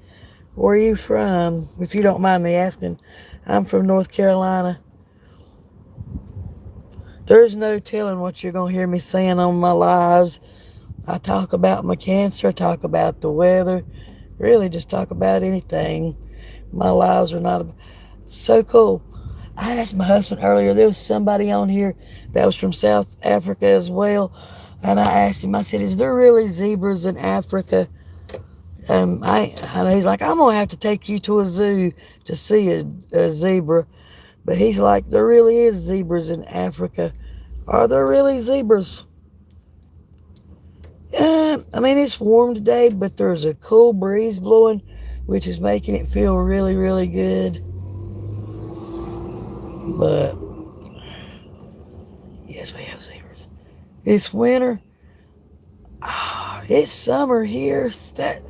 Where are you from? If you don't mind me asking, I'm from North Carolina. There's no telling what you're going to hear me saying on my lives. I talk about my cancer, I talk about the weather, really just talk about anything. My lives are not so cool. I asked my husband earlier, there was somebody on here that was from South Africa as well. And I asked him, I said, is there really zebras in Africa? I know he's like, I'm gonna have to take you to a zoo to see a zebra, but he's like, there really is zebras in Africa. Are there really zebras? I mean, it's warm today, but there's a cool breeze blowing, which is making it feel really, really good. But yes, we have zebras. It's winter. It's summer here. That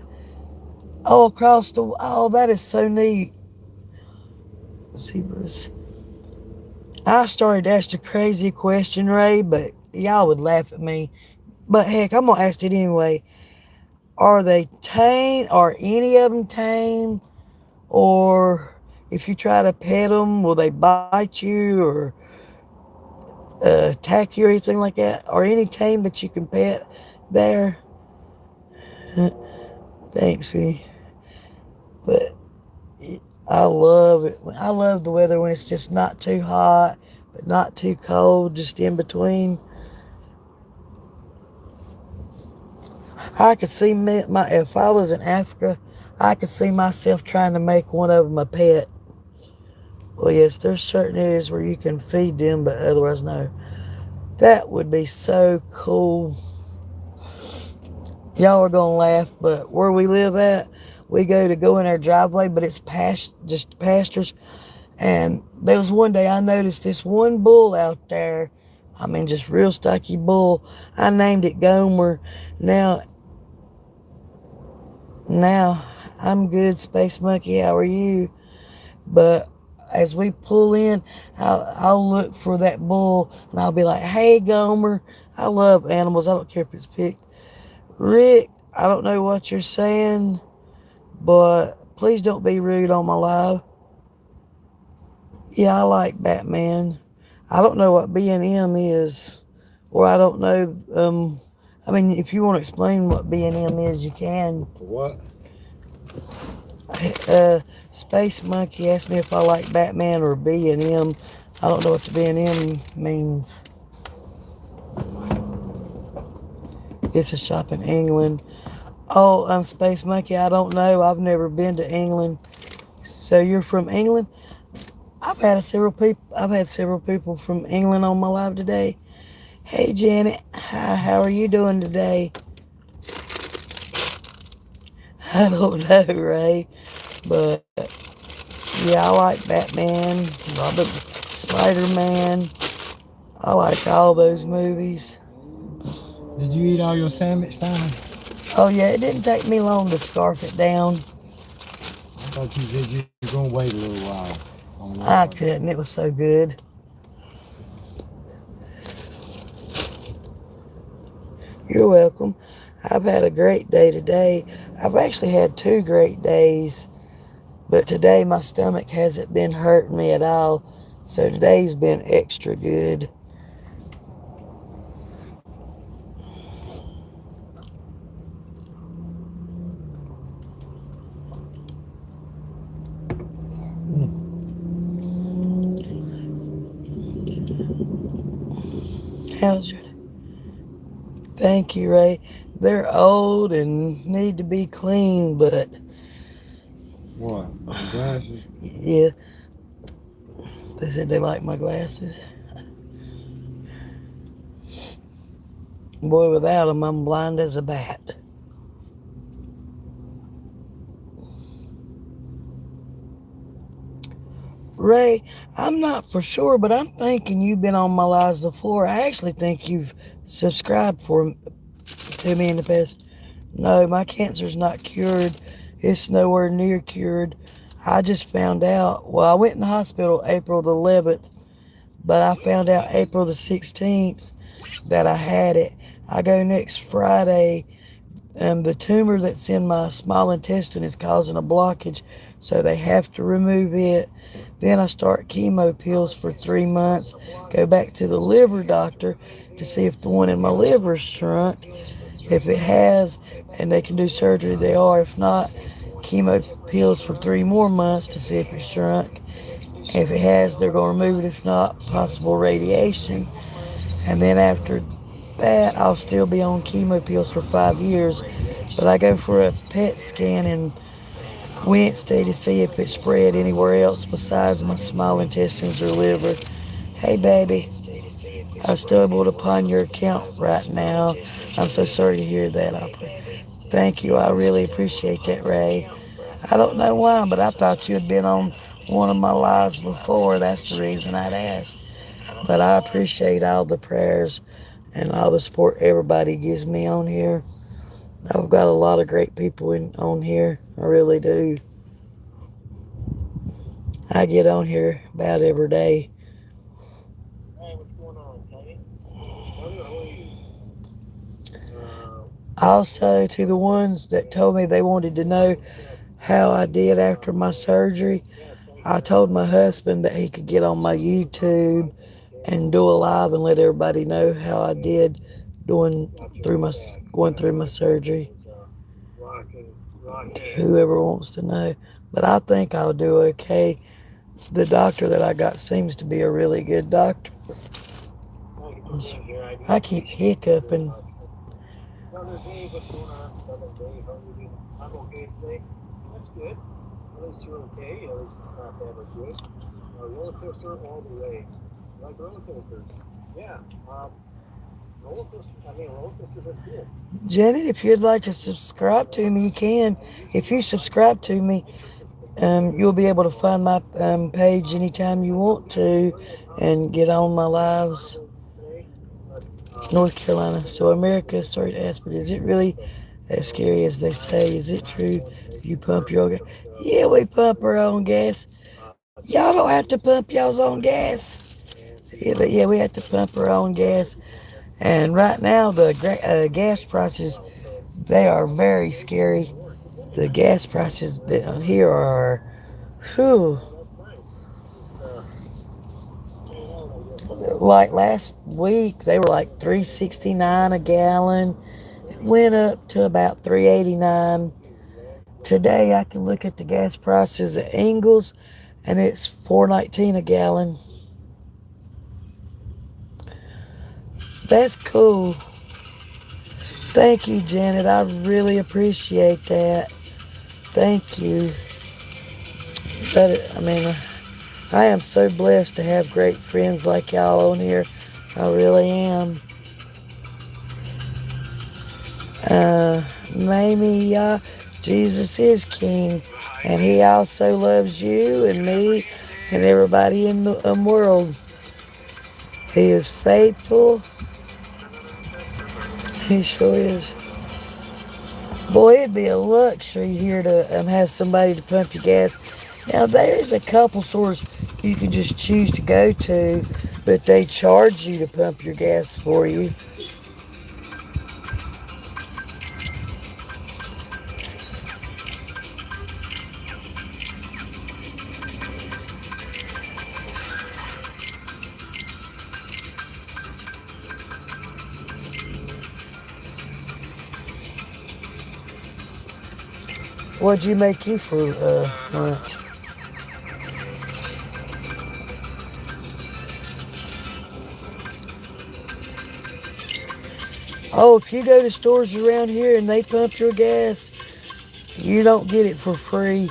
all across the. Oh, that is so neat. Zebras. I started to ask a crazy question, Ray, but y'all would laugh at me. But heck, I'm gonna ask it anyway. Are they tame? Are any of them tame? Or if you try to pet them, will they bite you or attack you or anything like that? Or any tame that you can pet there? Thanks, Vinny. But I love it. I love the weather when it's just not too hot, but not too cold, just in between. I could see if I was in Africa, I could see myself trying to make one of them a pet. Well, yes, there's certain areas where you can feed them, but otherwise, no. That would be so cool. Y'all are gonna laugh, but where we live at, we go in our driveway, but it's just pastures. And there was one day I noticed this one bull out there. I mean, just real stocky bull. I named it Gomer. Now, now I'm good, Space Monkey. How are you? But as we pull in, I'll look for that bull and I'll be like, hey, Gomer. I love animals. I don't care if it's picked. Rick, I don't know what you're saying, but please don't be rude on my live. Yeah, I like Batman. I don't know what B&M is, or I don't know. I mean, if you want to explain what B&M is, you can. What? Space Monkey asked me if I like Batman or B&M. I don't know what the B&M means. It's a shop in England. Oh, Space Monkey, I don't know. I've never been to England. So you're from England? I've had several people from England on my live today. Hey Janet, hi, how are you doing today? I don't know, Ray, but yeah, I like Batman, Robert, Spider-Man. I like all those movies. Did you eat all your sandwich finally? Oh yeah, it didn't take me long to scarf it down. I thought you said you were gonna wait a little while. I couldn't. It was so good. You're welcome. I've had a great day today. I've actually had two great days, but today my stomach hasn't been hurting me at all. So today's been extra good. How's your Thank you, Ray. They're old and need to be cleaned, but What? The glasses? yeah, they said they like my glasses. Boy, without them, I'm blind as a bat. Ray, I'm not for sure, but I'm thinking you've been on my lives before. I actually think you've subscribed to me in the past. No, my cancer's not cured. It's nowhere near cured. I just found out. Well, I went in the hospital April the 11th, but I found out April the 16th that I had it. I go next Friday. The tumor that's in my small intestine is causing a blockage, so they have to remove it. Then I start chemo pills for 3 months. Go back to the liver doctor to see if the one in my liver shrunk. If it has, and they can do surgery, they are. If not, chemo pills for 3 more months to see if it shrunk. If it has, they're going to remove it. If not, possible radiation. And then after that, I'll still be on chemo pills for 5 years. but I go for a PET scan in Wednesday to see if it spread anywhere else besides my small intestines or liver. Hey, baby, I stumbled upon your account right now. I'm so sorry to hear that. Thank you. I really appreciate that, Ray. I don't know why, but I thought you had been on one of my lives before. That's the reason I'd asked. But I appreciate all the prayers and all the support everybody gives me on here. I've got a lot of great people on here. I really do. I get on here about every day. Also, to the ones that told me they wanted to know how I did after my surgery, I told my husband that he could get on my YouTube and do a live and let everybody know how I did doing through my going through my surgery. Whoever wants to know, but I think I'll do okay. The doctor that I got seems to be a really good doctor. I keep hiccuping. Janet, if you'd like to subscribe to me, you can. If you subscribe to me, you'll be able to find my page anytime you want to and get on my lives. North Carolina. So America, sorry to ask, but is it really as scary as they say? Is it true you pump your own gas? Yeah, we pump our own gas. Y'all don't have to pump y'all's own gas. Yeah, we have to pump our own gas. And right now, the gas prices, they are very scary. The gas prices down here are, whew, like last week, they were like 3.69 a gallon. It went up to about 3.89. Today, I can look at the gas prices at Ingles, and it's 4.19 a gallon. That's cool. Thank you, Janet. I really appreciate that. Thank you. I am so blessed to have great friends like y'all on here. I really am. Mamie, Jesus is King, and He also loves you and me and everybody in the world. He is faithful. He sure is. Boy, it'd be a luxury here to have somebody to pump your gas. Now, there's a couple stores you can just choose to go to, but they charge you to pump your gas for you. What'd you make you for lunch? Oh, if you go to stores around here and they pump your gas, you don't get it for free.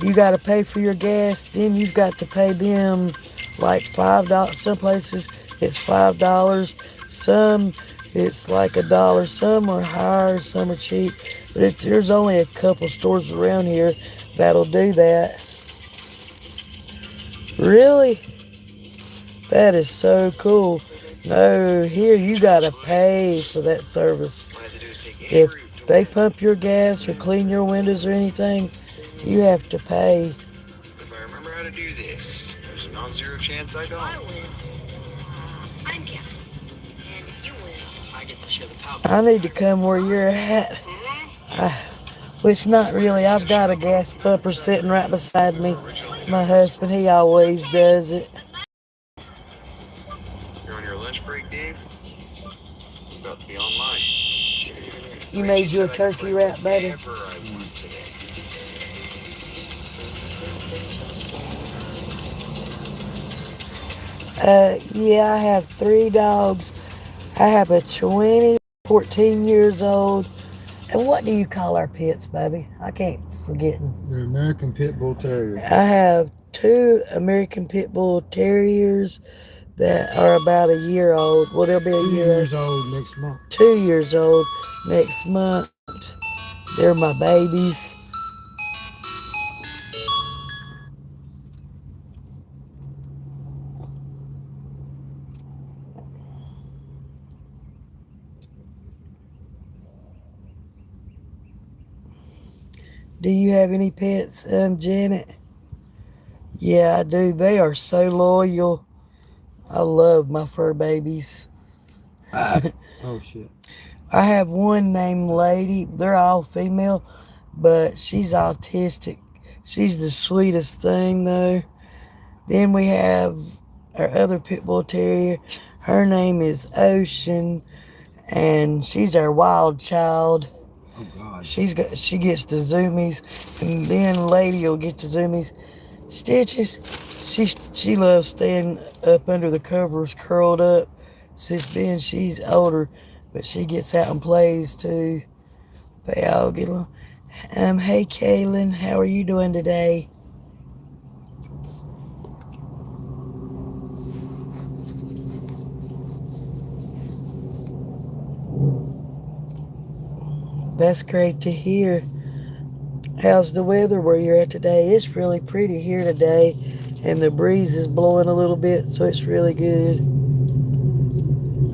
You got to pay for your gas. Then you've got to pay them like $5. Some places it's $5. Some it's like $1. Some are higher. Some are cheap. But there's only a couple stores around here that'll do that. Really? That is so cool. No, here you gotta pay for that service. If they pump your gas or clean your windows or anything, you have to pay. If I remember how to do this, there's a non-zero chance I don't. I win. I'm Kevin. And if you win, I get to share the top. I need to come where you're at. Which not really. I've got a gas pumper sitting right beside me. My husband, he always does it. You're on your lunch break, Dave? I'm about to be on mine. You made you a turkey wrap, buddy? Whatever I want today. Yeah, I have 3 dogs. I have a 20, 14 years old, And what do you call our pets, baby? I can't forget. They're American Pit Bull Terriers. I have 2 American Pit Bull Terriers that are about a year old. Well, they'll be a 2 years old next month. 2 years old next month. They're my babies. Do you have any pets, Janet? Yeah, I do. They are so loyal. I love my fur babies. Oh shit. I have one named Lady. They're all female, but she's autistic. She's the sweetest thing, though. Then we have our other pit bull terrier. Her name is Ocean, and she's our wild child. Oh God. She gets the zoomies, and then Lady will get the zoomies. Stitches, she loves staying up under the covers, curled up. Since then, she's older, but she gets out and plays too. They all get along. Hey, Kaylin, how are you doing today? That's great to hear. How's the weather where you're at today? It's really pretty here today, and the breeze is blowing a little bit, so it's really good.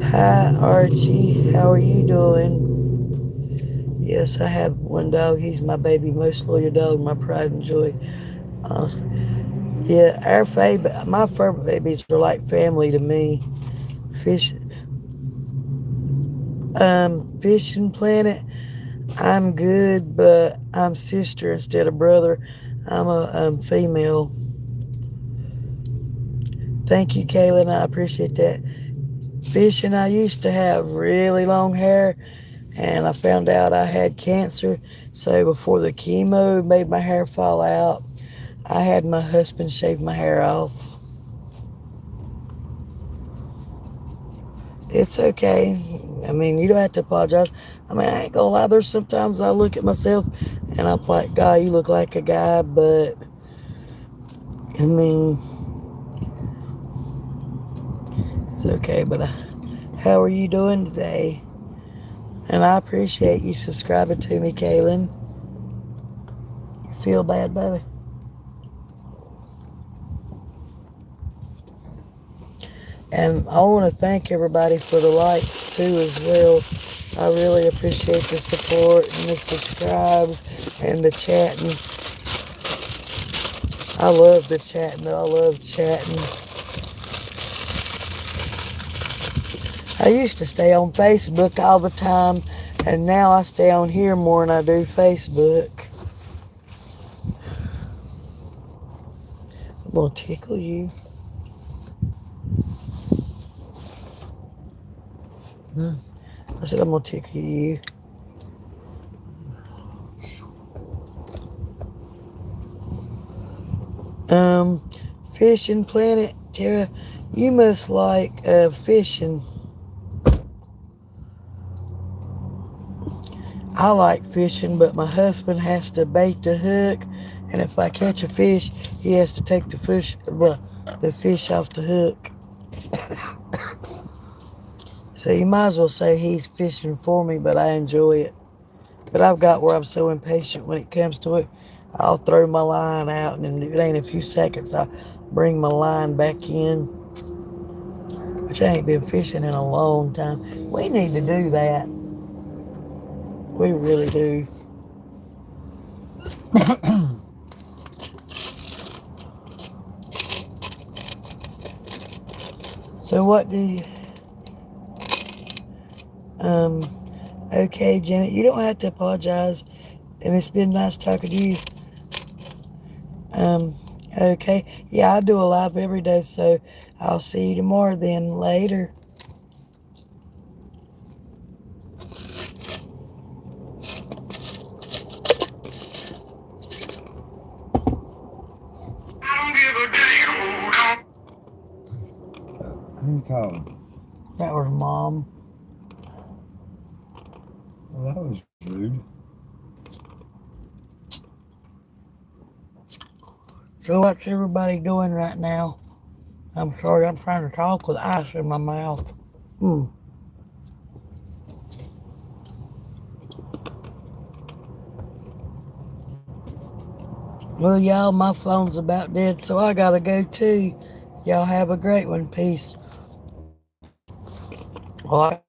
Hi, Archie. How are you doing? Yes, I have one dog. He's my baby, most loyal dog, my pride and joy. Honestly, yeah, my fur babies are like family to me. Fish, Fishing Planet. I'm good, but I'm sister instead of brother. I'm a female. Thank you, Kaylin. I appreciate that. Fishing, I used to have really long hair, and I found out I had cancer. So before the chemo made my hair fall out, I had my husband shave my hair off. It's okay. I mean, you don't have to apologize. I mean, I ain't gonna lie. There's sometimes I look at myself and I'm like, God, you look like a guy, but I mean, it's okay. But how are you doing today? And I appreciate you subscribing to me, Kaylin. You feel bad, baby? And I want to thank everybody for the likes too as well. I really appreciate the support and the subscribes and the chatting. I love the chatting. I love chatting. I used to stay on Facebook all the time, and now I stay on here more than I do Facebook. I'm going to tickle you. I said, I'm going to tickle you. Fishing Planet, Tara, you must like fishing. I like fishing, but my husband has to bait the hook, and if I catch a fish, he has to take the fish off the hook. So you might as well say he's fishing for me, but I enjoy it. But I've got where I'm so impatient when it comes to it. I'll throw my line out, and it ain't a few seconds, I'll bring my line back in. Which I ain't been fishing in a long time. We need to do that. We really do. So what do you... Okay, Janet, you don't have to apologize. And it's been nice talking to you. Okay. Yeah, I do a live every day, so I'll see you tomorrow then. Later. Who you calling? That was Mom. Well, that was rude. So what's everybody doing right now? I'm sorry, I'm trying to talk with ice in my mouth. Well, y'all, my phone's about dead, so I gotta go too. Y'all have a great one. Peace. Well,